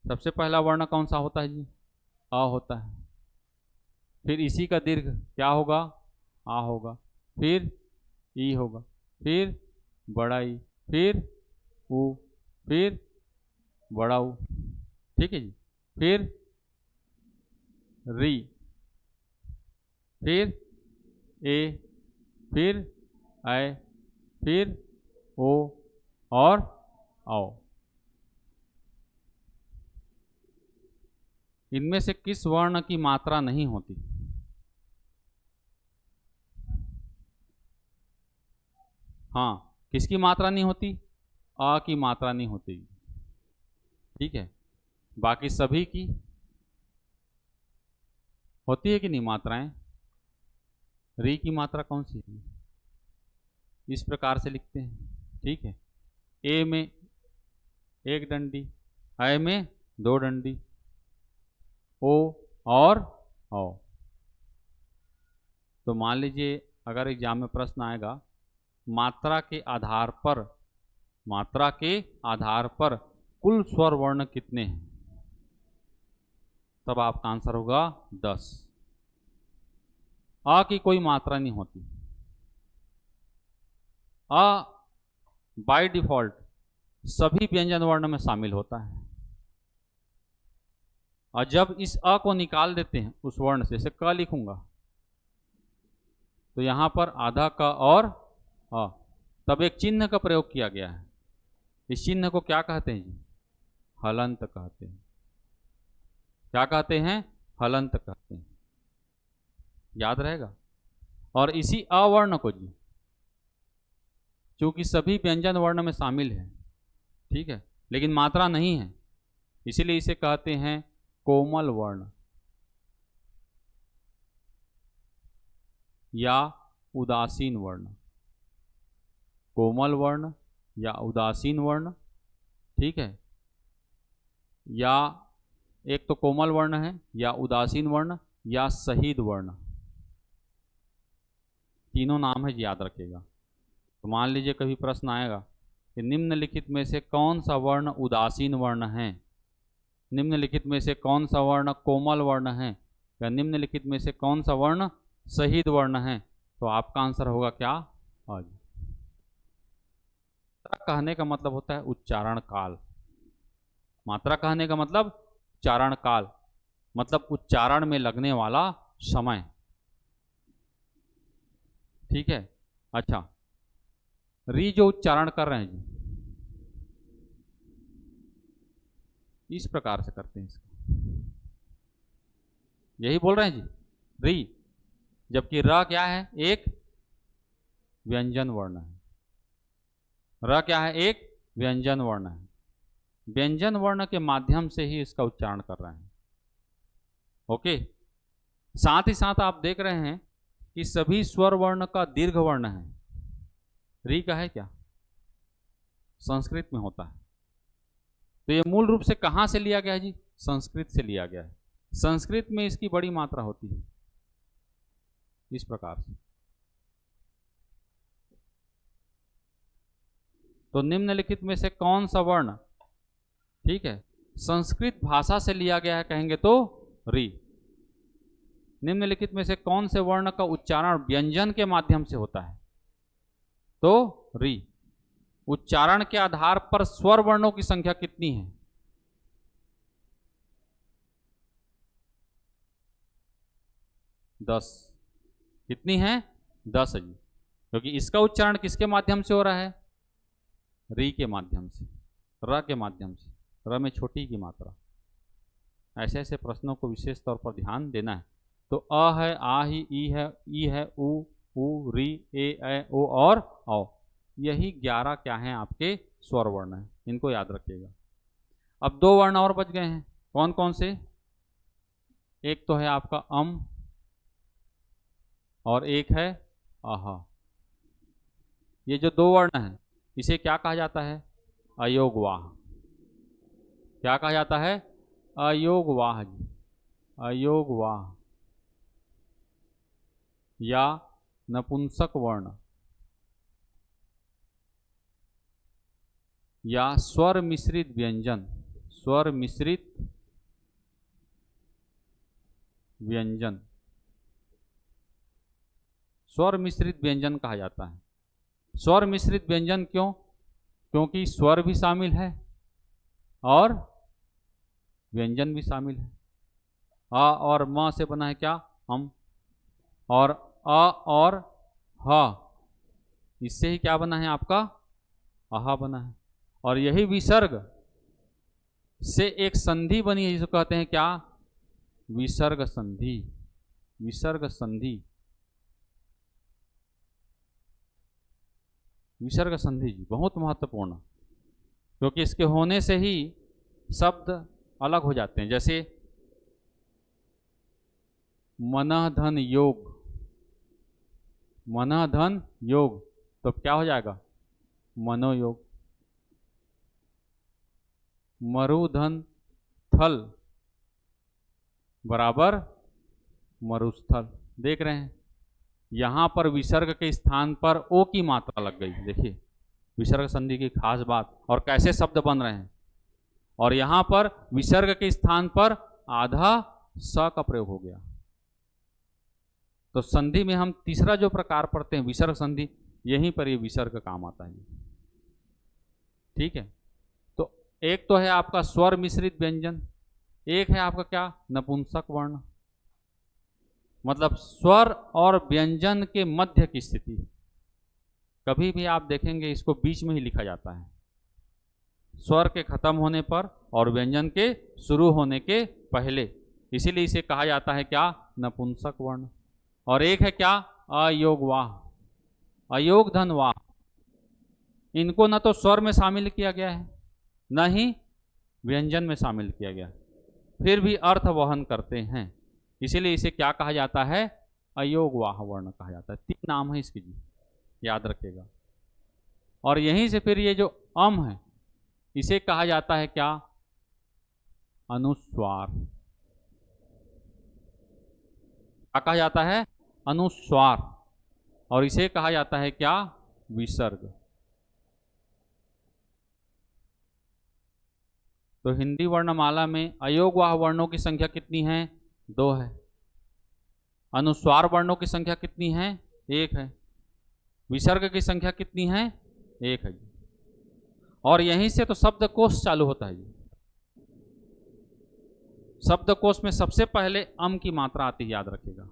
सबसे पहला वर्ण कौन सा होता है जी? अ होता है। फिर इसी का दीर्घ क्या होगा? आ होगा। फिर ई होगा, फिर बड़ा ई, फिर ऊ, फिर बड़ा ऊ, ठीक है जी। फिर री, फिर ए, फिर ऐ, फिर ओ और औ। इनमें से किस वर्ण की मात्रा नहीं होती? हाँ, किसकी मात्रा नहीं होती? अ की मात्रा नहीं होती, ठीक है। बाकी सभी की होती है कि नहीं मात्राएं? री की मात्रा कौन सी है? इस प्रकार से लिखते हैं, ठीक है। ए में एक डंडी, ऐ में 2 डंडी, ओ और औ। तो मान लीजिए अगर एग्जाम में प्रश्न आएगा, मात्रा के आधार पर, मात्रा के आधार पर कुल स्वर वर्ण कितने हैं, तब आपका आंसर होगा 10। अ की कोई मात्रा नहीं होती। अ बाय डिफॉल्ट सभी व्यंजन वर्ण में शामिल होता है, और जब इस अ को निकाल देते हैं उस वर्ण से, जैसे क लिखूंगा तो यहां पर आधा क और अ, तब एक चिन्ह का प्रयोग किया गया है। इस चिन्ह को क्या कहते हैं जी? हलंत कहते हैं। क्या कहते हैं? हलंत कहते हैं। याद रहेगा। और इसी अवर्ण को जी, चूंकि सभी व्यंजन वर्ण में शामिल है, ठीक है, लेकिन मात्रा नहीं है, इसीलिए इसे कहते हैं कोमल वर्ण या उदासीन वर्ण। कोमल वर्ण या उदासीन वर्ण, ठीक है। या एक तो कोमल वर्ण है, या उदासीन वर्ण, या शहीद वर्ण, तीनों नाम है जी, याद रखिएगा। तो मान लीजिए कभी प्रश्न आएगा कि निम्नलिखित में से कौन सा वर्ण उदासीन वर्ण है, निम्नलिखित में से कौन सा वर्ण कोमल वर्ण है, या निम्नलिखित में से कौन सा वर्ण शहीद वर्ण है, तो आपका आंसर होगा क्या? आज मात्रा कहने का मतलब होता है उच्चारण काल। मात्रा कहने का मतलब उच्चारण काल, मतलब उच्चारण में लगने वाला समय। ठीक है। अच्छा, री जो उच्चारण कर रहे हैं जी, इस प्रकार से करते हैं इसका, यही बोल रहे हैं जी, री। जबकि र क्या है? एक व्यंजन वर्ण है। र क्या है? एक व्यंजन वर्ण है। व्यंजन वर्ण के माध्यम से ही इसका उच्चारण कर रहे हैं। ओके। साथ ही साथ आप देख रहे हैं कि सभी स्वर वर्ण का दीर्घ वर्ण है। री का है क्या? संस्कृत में होता है। तो ये मूल रूप से कहां से लिया गया है जी? संस्कृत से लिया गया है। संस्कृत में इसकी बड़ी मात्रा होती है इस प्रकार से। तो निम्नलिखित में से कौन सा वर्ण, ठीक है, संस्कृत भाषा से लिया गया है, कहेंगे तो री। निम्नलिखित में से कौन से वर्ण का उच्चारण व्यंजन के माध्यम से होता है, तो री। उच्चारण के आधार पर स्वर वर्णों की संख्या कितनी है? 10। कितनी है? 10 है जी। क्योंकि इसका उच्चारण किसके माध्यम से हो रहा है? री के माध्यम से, र के माध्यम से। र में छोटी की मात्रा। ऐसे ऐसे प्रश्नों को विशेष तौर पर ध्यान देना है। तो अ है, आ ही, ई है, ई है, उ, री, ए, ओ और औ। यही 11 क्या हैं? आपके स्वर वर्ण हैं। इनको याद रखिएगा। अब 2 वर्ण और बच गए हैं। कौन कौन से? एक तो है आपका अम और एक है आहा। ये जो 2 वर्ण हैं, इसे क्या कहा जाता है? अयोगवाह। क्या कहा जाता है? अयोगवाह जी। अयोगवाह या नपुंसक वर्ण या स्वर मिश्रित व्यंजन। स्वर मिश्रित व्यंजन, स्वर मिश्रित व्यंजन कहा जाता है। स्वर मिश्रित व्यंजन क्यों? क्योंकि स्वर भी शामिल है और व्यंजन भी शामिल है। आ और म से बना है क्या? हम। और अ और ह, इससे ही क्या बना है आपका? आहा बना है। और यही विसर्ग से एक संधि बनी है जिसको कहते हैं क्या? विसर्ग संधि। विसर्ग संधि, विसर्ग संधि जी बहुत महत्वपूर्ण, क्योंकि इसके होने से ही शब्द अलग हो जाते हैं। जैसे मनः धन योग, मनः धन योग, तो क्या हो जाएगा? मनोयोग। मरुधन थल बराबर मरुस्थल। देख रहे हैं, यहां पर विसर्ग के स्थान पर ओ की मात्रा लग गई। देखिए विसर्ग संधि की खास बात, और कैसे शब्द बन रहे हैं। और यहां पर विसर्ग के स्थान पर आधा स का प्रयोग हो गया। तो संधि में हम तीसरा जो प्रकार पढ़ते हैं विसर्ग संधि, यहीं पर ये विसर्ग काम आता है। ठीक है। तो एक तो है आपका स्वर मिश्रित व्यंजन, एक है आपका क्या? नपुंसक वर्ण। मतलब स्वर और व्यंजन के मध्य की स्थिति। कभी भी आप देखेंगे इसको बीच में ही लिखा जाता है, स्वर के खत्म होने पर और व्यंजन के शुरू होने के पहले। इसीलिए इसे कहा जाता है क्या? नपुंसक वर्ण। और एक है क्या? अयोगवाह, अयोग धन वाह। इनको न तो स्वर में शामिल किया गया है, न ही व्यंजन में शामिल किया गया, फिर भी अर्थ वहन करते हैं। इसीलिए इसे क्या कहा जाता है? अयोगवाह वर्ण कहा जाता है। 3 नाम है इसके जी, याद रखिएगा। और यहीं से फिर ये जो अम है, इसे कहा जाता है क्या? अनुस्वार। क्या कहा जाता है? अनुस्वार। और इसे कहा जाता है क्या? विसर्ग। तो हिंदी वर्णमाला में अयोगवाह वर्णों की संख्या कितनी है? 2 है। अनुस्वार वर्णों की संख्या कितनी है? 1 है। विसर्ग की संख्या कितनी है? 1 है जी। और यहीं से तो शब्दकोश चालू होता है जी। शब्दकोश में सबसे पहले अम की मात्रा आती है, याद रखिएगा।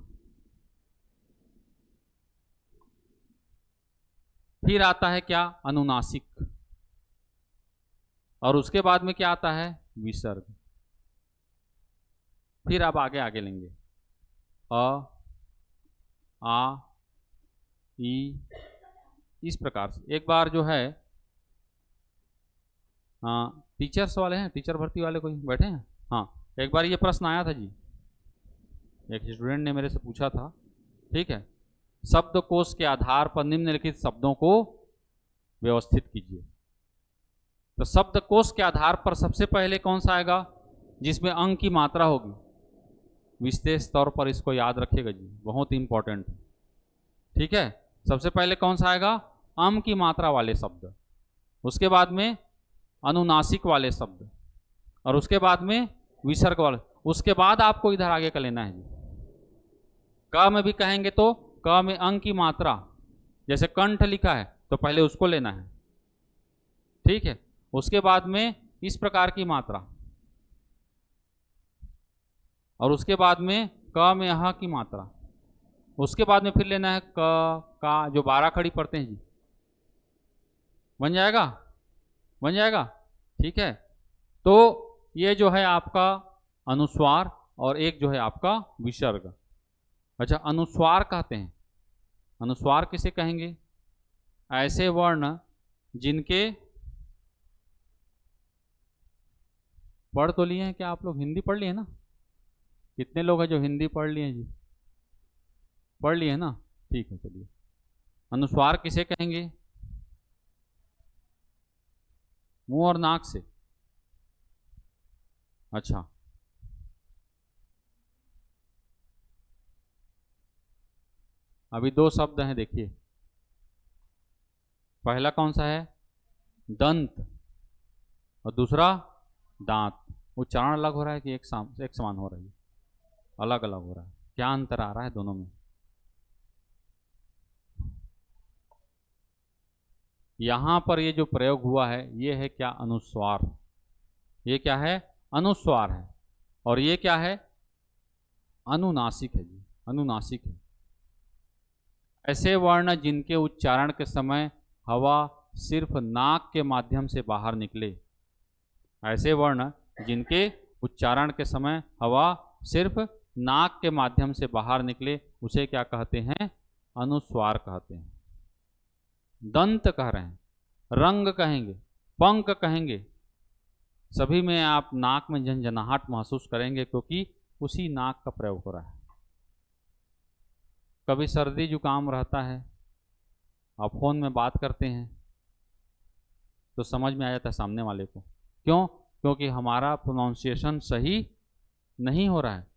फिर आता है क्या? अनुनासिक। और उसके बाद में क्या आता है? विसर्ग। फिर आप आगे आगे लेंगे अ, आ, ई, इस प्रकार से। एक बार जो है टीचर्स वाले हैं, टीचर भर्ती वाले कोई बैठे हैं? हाँ, एक बार ये प्रश्न आया था जी, एक स्टूडेंट ने मेरे से पूछा था। ठीक है, शब्दकोश के आधार पर निम्नलिखित शब्दों को व्यवस्थित कीजिए। तो शब्दकोश के आधार पर सबसे पहले कौन सा आएगा? जिसमें अंक की मात्रा होगी। विशेष तौर पर इसको याद रखिएगा जी, बहुत इंपॉर्टेंट है। ठीक है, सबसे पहले कौन सा आएगा? अम की मात्रा वाले शब्द, उसके बाद में अनुनासिक वाले शब्द, और उसके बाद में विसर्ग वाले। उसके बाद आपको इधर आगे का लेना है जी। क में भी कहेंगे तो क में अंक की मात्रा, जैसे कंठ लिखा है तो पहले उसको लेना है। ठीक है, उसके बाद में इस प्रकार की मात्रा, और उसके बाद में क में ह की मात्रा, उसके बाद में फिर लेना है क का, जो 12 खड़ी पढ़ते हैं जी। बन जाएगा? बन जाएगा। ठीक है, तो ये जो है आपका अनुस्वार और एक जो है आपका विसर्ग। अच्छा, अनुस्वार कहते हैं। अनुस्वार किसे कहेंगे? ऐसे वर्ण जिनके, पढ़ तो लिए हैं क्या आप लोग? हिंदी पढ़ लिए ना? कितने लोग हैं जो हिंदी पढ़ लिए हैं जी? पढ़ लिए ना? ठीक है, चलिए। अनुस्वार किसे कहेंगे? मुंह और नाक से। अच्छा, अभी 2 शब्द हैं, देखिए। पहला कौन सा है? दंत, और दूसरा दांत। उच्चारण अलग हो रहा है कि एक समान हो रहा है? अलग अलग हो रहा है। क्या अंतर आ रहा है दोनों में? यहां पर ये जो प्रयोग हुआ है ये है क्या? अनुस्वार। ये क्या है? अनुस्वार है। और ये क्या है? अनुनासिक है जी, अनुनासिक है। ऐसे वर्ण जिनके उच्चारण के समय हवा सिर्फ नाक के माध्यम से बाहर निकले। ऐसे वर्ण जिनके उच्चारण के समय हवा सिर्फ नाक के माध्यम से बाहर निकले, उसे क्या कहते हैं? अनुस्वार कहते हैं। दंत कह रहे हैं, रंग कहेंगे, पंख कहेंगे, सभी में आप नाक में झंझनाहट महसूस करेंगे, क्योंकि उसी नाक का प्रयोग हो रहा है। कभी सर्दी जुकाम रहता है, आप फोन में बात करते हैं तो समझ में आ जाता है सामने वाले को। क्यों? क्योंकि हमारा प्रोनाउंसिएशन सही नहीं हो रहा है,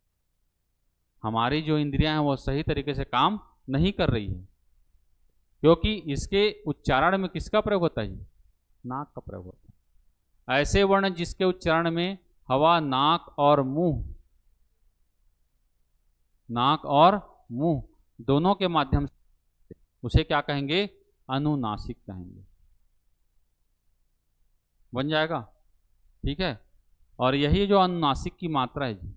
हमारी जो इंद्रियां हैं वो सही तरीके से काम नहीं कर रही है। क्योंकि इसके उच्चारण में किसका प्रयोग होता है? नाक का प्रयोग होता है। ऐसे वर्ण जिसके उच्चारण में हवा नाक और मुंह दोनों के माध्यम से, उसे क्या कहेंगे? अनुनासिक कहेंगे। बन जाएगा? ठीक है, और यही जो अनुनासिक की मात्रा है जी,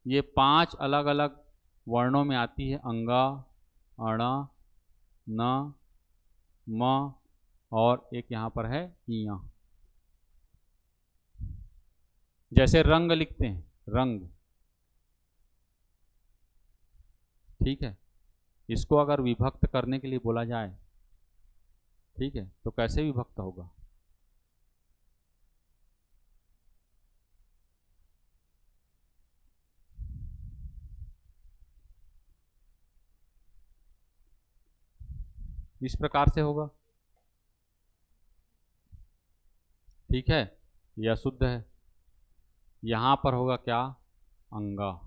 ये 5 अलग अलग वर्णों में आती है। अंगा, अण, न, म, और एक यहां पर है इया। जैसे रंग लिखते हैं, रंग। ठीक है, इसको अगर विभक्त करने के लिए बोला जाए, ठीक है, तो कैसे विभक्त होगा? इस प्रकार से होगा। ठीक है, यह शुद्ध है। यहां पर होगा क्या? अंगा।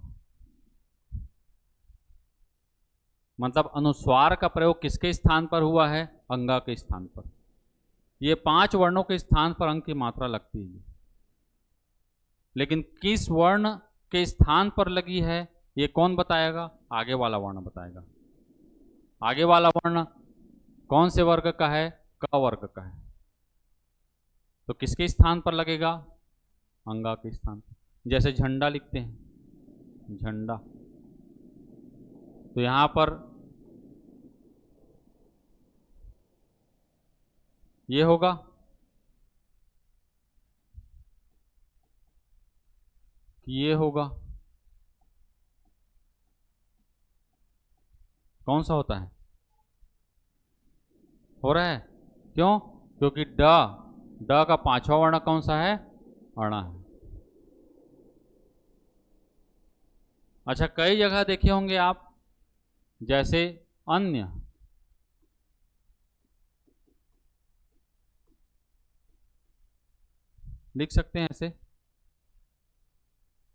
मतलब अनुस्वार का प्रयोग किसके स्थान पर हुआ है? अंगा के स्थान पर। ये 5 वर्णों के स्थान पर अंग की मात्रा लगती है, लेकिन किस वर्ण के स्थान पर लगी है ये कौन बताएगा? आगे वाला वर्ण बताएगा। आगे वाला वर्ण कौन से वर्ग का है? क वर्ग का है। तो किसके स्थान पर लगेगा? अंगा के स्थान पर। जैसे झंडा लिखते हैं, झंडा, तो यहां पर ये होगा, ये होगा, कौन सा होता है? हो रहा है, क्यों? क्योंकि ड का 5वां वर्ण कौन सा है? अण है। अच्छा, कई जगह देखे होंगे आप, जैसे अन्य, लिख सकते हैं ऐसे,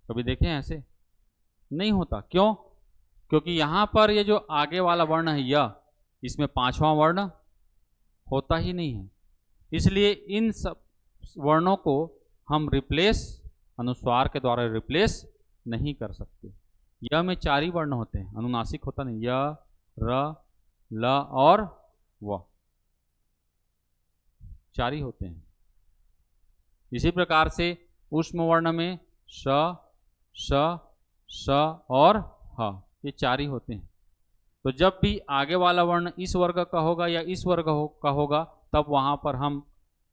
कभी देखे हैं ऐसे? नहीं होता, क्यों? क्योंकि यहां पर ये जो आगे वाला वर्ण है य, इसमें 5वां वर्ण होता ही नहीं है, इसलिए इन सब वर्णों को हम रिप्लेस, अनुस्वार के द्वारा रिप्लेस नहीं कर सकते। य में 4 ही वर्ण होते हैं, अनुनासिक होता नहीं, य, र, ल और व, 4 ही होते हैं। इसी प्रकार से ऊष्म वर्ण में श, श, स और ह, ये 4 ही होते हैं। तो जब भी आगे वाला वर्ण इस वर्ग का होगा या इस वर्ग का होगा, तब वहां पर हम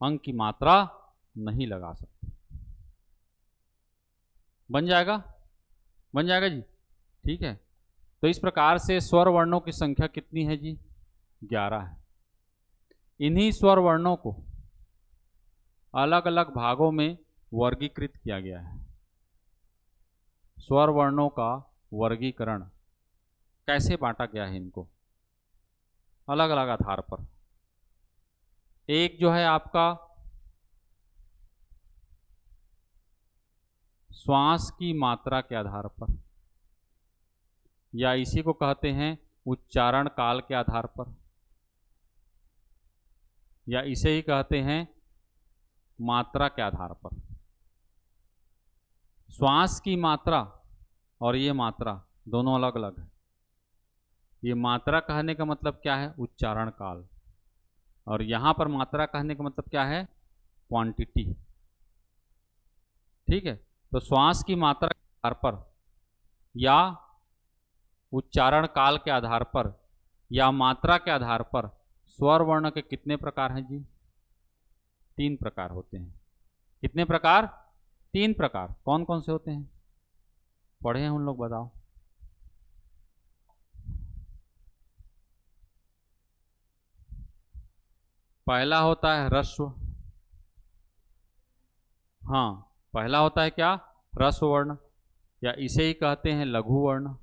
अंग की मात्रा नहीं लगा सकते। बन जाएगा? बन जाएगा जी, ठीक है। तो इस प्रकार से स्वर वर्णों की संख्या कितनी है जी? 11 है। इन्हीं स्वर वर्णों को अलग अलग भागों में वर्गीकृत किया गया है। स्वर वर्णों का वर्गीकरण कैसे बांटा गया है? इनको अलग अलग आधार पर। एक जो है आपका श्वास की मात्रा के आधार पर, या इसी को कहते हैं उच्चारण काल के आधार पर, या इसे ही कहते हैं मात्रा के आधार पर। श्वास की मात्रा और ये मात्रा दोनों अलग अलग है। ये मात्रा कहने का मतलब क्या है? उच्चारण काल। और यहां पर मात्रा कहने का मतलब क्या है? क्वांटिटी। ठीक है, तो श्वास की मात्रा के आधार पर या उच्चारण काल के आधार पर या मात्रा के आधार पर स्वर वर्ण के कितने प्रकार हैं जी? 3 प्रकार होते हैं। कितने प्रकार? 3 प्रकार। कौन कौन से होते हैं? पढ़े हैं उन लोग, बताओ। पहला होता है ह्रस्व। हाँ, पहला होता है क्या? ह्रस्व वर्ण, या इसे ही कहते हैं लघु वर्ण,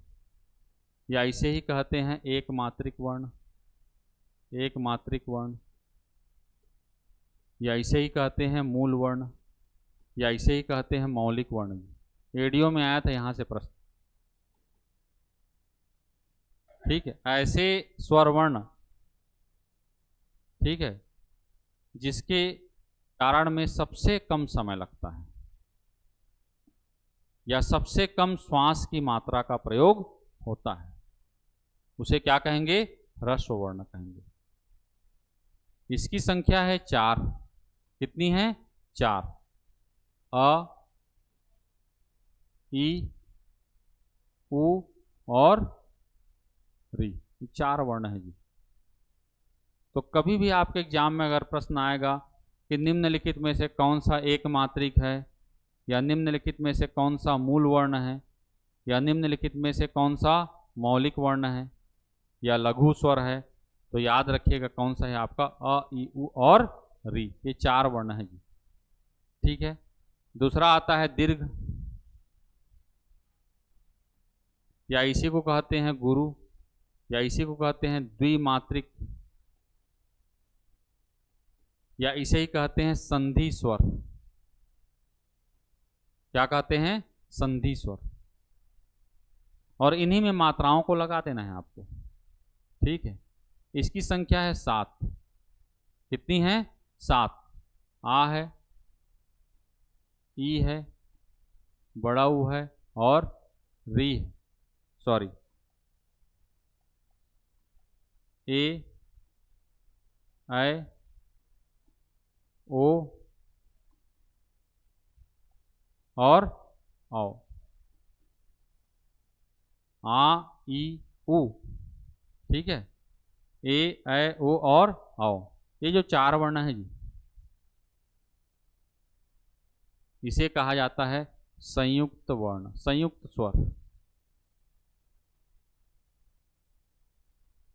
या इसे ही कहते हैं एक मात्रिक वर्ण, एक मात्रिक वर्ण, या इसे ही कहते हैं मूल वर्ण, या इसे ही कहते हैं मौलिक वर्ण। एडीओ में आया था यहां से प्रश्न। ठीक है, ऐसे स्वर वर्ण, ठीक है, जिसके कारण में सबसे कम समय लगता है या सबसे कम श्वास की मात्रा का प्रयोग होता है, उसे क्या कहेंगे? ह्रस्व वर्ण कहेंगे। इसकी संख्या है 4। कितनी है? 4। अ, ई, उ और री, 4 वर्ण है जी। तो कभी भी आपके एग्जाम में अगर प्रश्न आएगा कि निम्नलिखित में से कौन सा एक मात्रिक है, या निम्नलिखित में से कौन सा मूल वर्ण है, या निम्नलिखित में से कौन सा मौलिक वर्ण है, या लघु स्वर है, तो याद रखिएगा कौन सा है आपका अ, ई, उ और री। ये 4 वर्ण है जी। ठीक है, दूसरा आता है दीर्घ, या इसी को कहते हैं गुरु, या इसी को कहते हैं द्विमात्रिक, या इसे ही कहते हैं संधि स्वर। क्या कहते हैं? संधि स्वर। और इन्हीं में मात्राओं को लगा देना है आपको। ठीक है, इसकी संख्या है 7। कितनी हैं? 7। आ है, ई है, बड़ा ऊ है और री है, सॉरी ए, ऐ, ओ और औ। आ, ई, उ, ठीक है, ए, ऐ, ओ और औ। ये जो 4 वर्ण है जी, इसे कहा जाता है संयुक्त वर्ण, संयुक्त स्वर।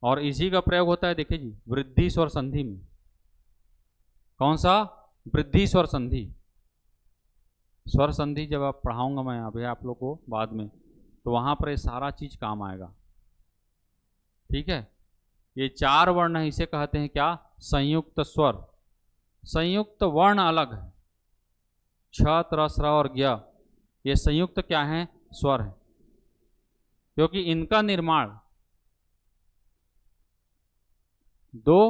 और इसी का प्रयोग होता है, देखिए जी, वृद्धि स्वर संधि में। कौन सा? वृद्धि स्वर संधि। स्वर संधि जब आप पढ़ाऊंगा मैं अभी आप लोग को बाद में, तो वहां पर ये सारा चीज काम आएगा। ठीक है, ये 4 वर्ण है, इसे कहते हैं क्या? संयुक्त स्वर। संयुक्त वर्ण अलग है, छ, त्र, स्र और ज्ञ, ये संयुक्त क्या है? स्वर है, क्योंकि इनका निर्माण 2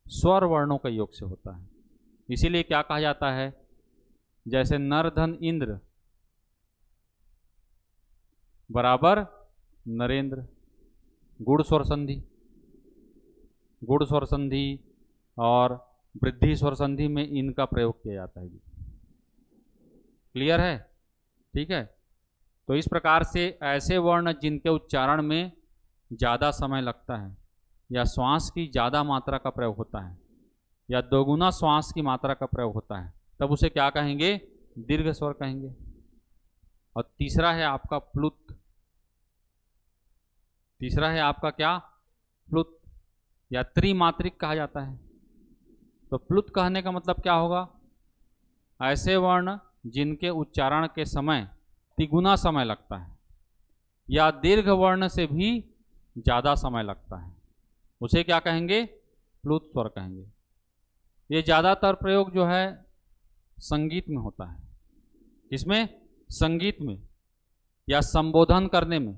स्वर वर्णों का योग से होता है। इसीलिए क्या कहा जाता है? जैसे नर धन इंद्र बराबर नरेंद्र, गुण स्वर संधि। गुण स्वर संधि और वृद्धि स्वर संधि में इनका प्रयोग किया जाता है जी। क्लियर है? ठीक है, तो इस प्रकार से ऐसे वर्ण जिनके उच्चारण में ज़्यादा समय लगता है, या श्वास की ज़्यादा मात्रा का प्रयोग होता है, या दोगुना श्वास की मात्रा का प्रयोग होता है, तब उसे क्या कहेंगे? दीर्घ स्वर कहेंगे। और तीसरा है आपका प्लुत। तीसरा है आपका क्या? प्लुत, या त्रिमात्रिक कहा जाता है। तो प्लुत कहने का मतलब क्या होगा? ऐसे वर्ण जिनके उच्चारण के समय तिगुना समय लगता है, या दीर्घ वर्ण से भी ज़्यादा समय लगता है, उसे क्या कहेंगे? प्लुत स्वर कहेंगे। ये ज़्यादातर प्रयोग जो है संगीत में होता है। किसमें? संगीत में, या संबोधन करने में,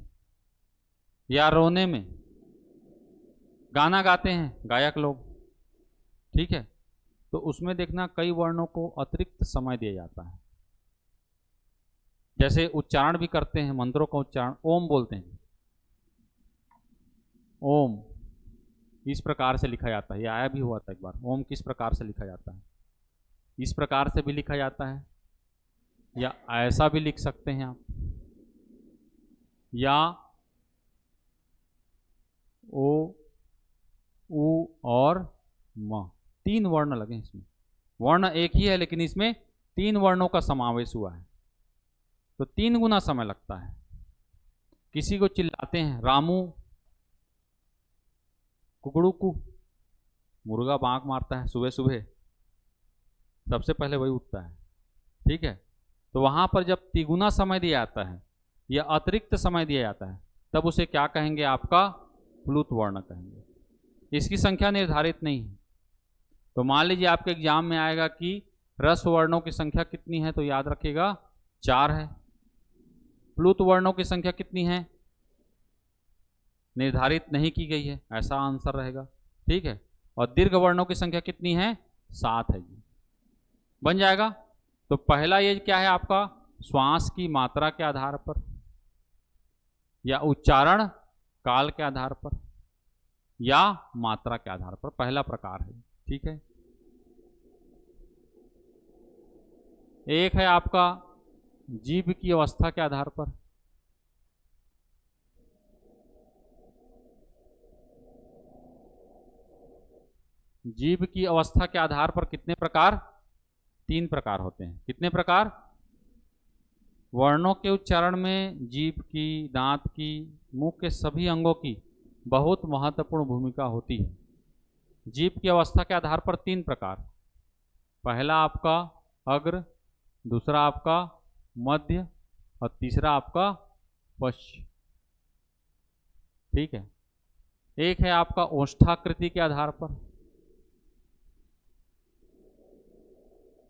या रोने में। गाना गाते हैं गायक लोग, ठीक है, तो उसमें देखना कई वर्णों को अतिरिक्त समय दिया जाता है। जैसे उच्चारण भी करते हैं, मंत्रों का उच्चारण ओम बोलते हैं, ओम इस प्रकार से लिखा जाता है। ये आया भी हुआ था एक बार, ओम किस प्रकार से लिखा जाता है? इस प्रकार से भी लिखा जाता है, या ऐसा भी लिख सकते हैं आप, या ओ, उ और म, 3 वर्ण लगे इसमें। वर्ण एक ही है लेकिन इसमें 3 वर्णों का समावेश हुआ है, तो 3 गुना समय लगता है। किसी को चिल्लाते हैं रामू, कुकड़ू कु, मुर्गा बांक मारता है सुबह सुबह, सबसे पहले वही उठता है, ठीक है, तो वहां पर जब तिगुना समय दिया जाता है या अतिरिक्त समय दिया जाता है, तब उसे क्या कहेंगे? आपका प्लुत वर्ण कहेंगे। इसकी संख्या निर्धारित नहीं है। तो मान लीजिए आपके एग्जाम में आएगा कि रस वर्णों की संख्या कितनी है, तो याद रखिएगा 4 है। प्लुत वर्णों की संख्या कितनी है? निर्धारित नहीं की गई है, ऐसा आंसर रहेगा, ठीक है। और दीर्घ वर्णों की संख्या कितनी है? 7 है जी। बन जाएगा। तो पहला ये क्या है आपका? श्वास की मात्रा के आधार पर, या उच्चारण काल के आधार पर, या मात्रा के आधार पर, पहला प्रकार है, ठीक है। एक है आपका जीभ की अवस्था के आधार पर, जीभ की अवस्था के आधार पर कितने प्रकार? 3 प्रकार होते हैं। कितने प्रकार? वर्णों के उच्चारण में जीभ की, दांत की, मुंह के सभी अंगों की बहुत महत्वपूर्ण भूमिका होती है। जीभ की अवस्था के आधार पर 3 प्रकार। पहला आपका अग्र, दूसरा आपका मध्य, और तीसरा आपका पश्च, ठीक है। एक है आपका ओष्ठाकृति के आधार पर।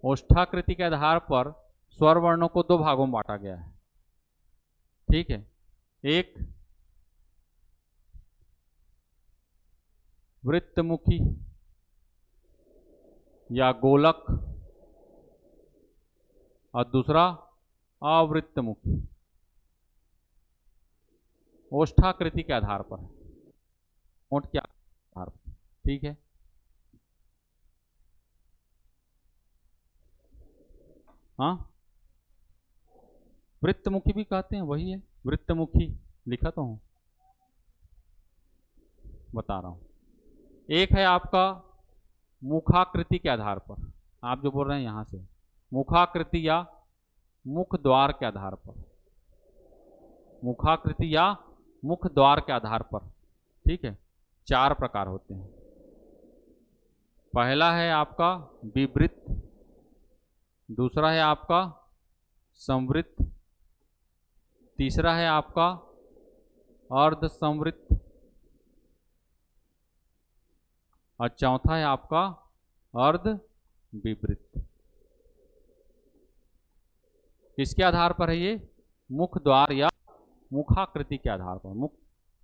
ओष्ठाकृति के आधार पर स्वर वर्णों को 2 भागों में बांटा गया है, ठीक है। एक वृत्तमुखी या गोलक, और दूसरा अवृत्तमुखी। ओष्ठाकृति के आधार पर, ओंठ के आधार पर, ठीक है। हाँ, वृत्तमुखी भी कहते हैं, वही है वृत्तमुखी, लिखा तो हूं, बता रहा हूं। एक है आपका मुखाकृति के आधार पर, आप जो बोल रहे हैं यहां से, मुखाकृति या मुख द्वार के आधार पर, मुखाकृति या मुख द्वार के आधार पर, ठीक है। 4 प्रकार होते हैं। पहला है आपका विवृत, दूसरा है आपका संवृत, तीसरा है आपका अर्ध संवृत, और चौथा है आपका अर्ध विवृत। किसके आधार पर है ये? मुख द्वार या मुखाकृति के आधार पर, मुख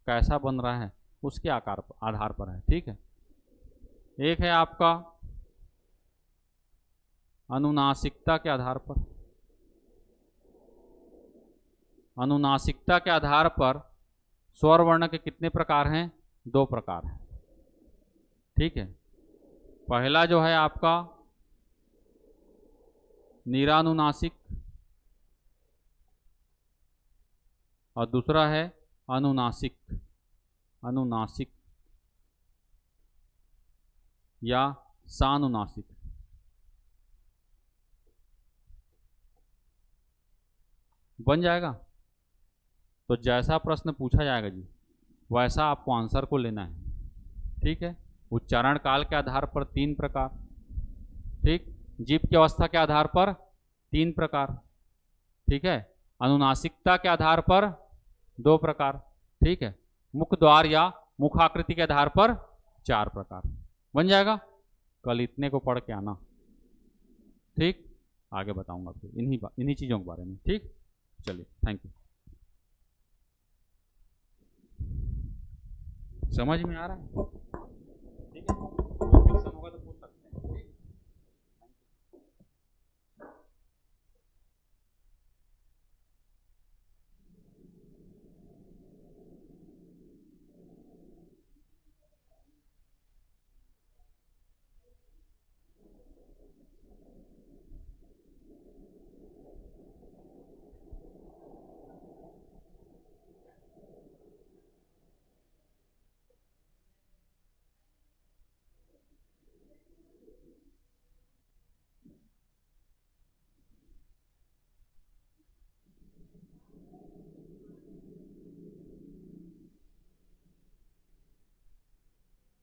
कैसा बन रहा है उसके आधार पर है, ठीक है। एक है आपका अनुनासिकता के आधार पर, अनुनासिकता के आधार पर स्वर वर्ण के कितने प्रकार हैं? 2 प्रकार हैं, ठीक है। पहला जो है आपका निरानुनासिक, और दूसरा है अनुनासिक, अनुनासिक या सानुनासिक। बन जाएगा? तो जैसा प्रश्न पूछा जाएगा जी, वैसा आपको आंसर को लेना है, ठीक है। उच्चारण काल के आधार पर 3 प्रकार, ठीक। जीभ की अवस्था के आधार पर 3 प्रकार, ठीक है। अनुनासिकता के आधार पर 2 प्रकार, ठीक है। मुख द्वार या मुखाकृति के आधार पर 4 प्रकार। बन जाएगा? कल इतने को पढ़ के आना, ठीक। आगे बताऊंगा फिर इन्हीं चीज़ों के बारे में, ठीक। चलिए, थैंक यू। समझ में आ रहा है? ठीक है।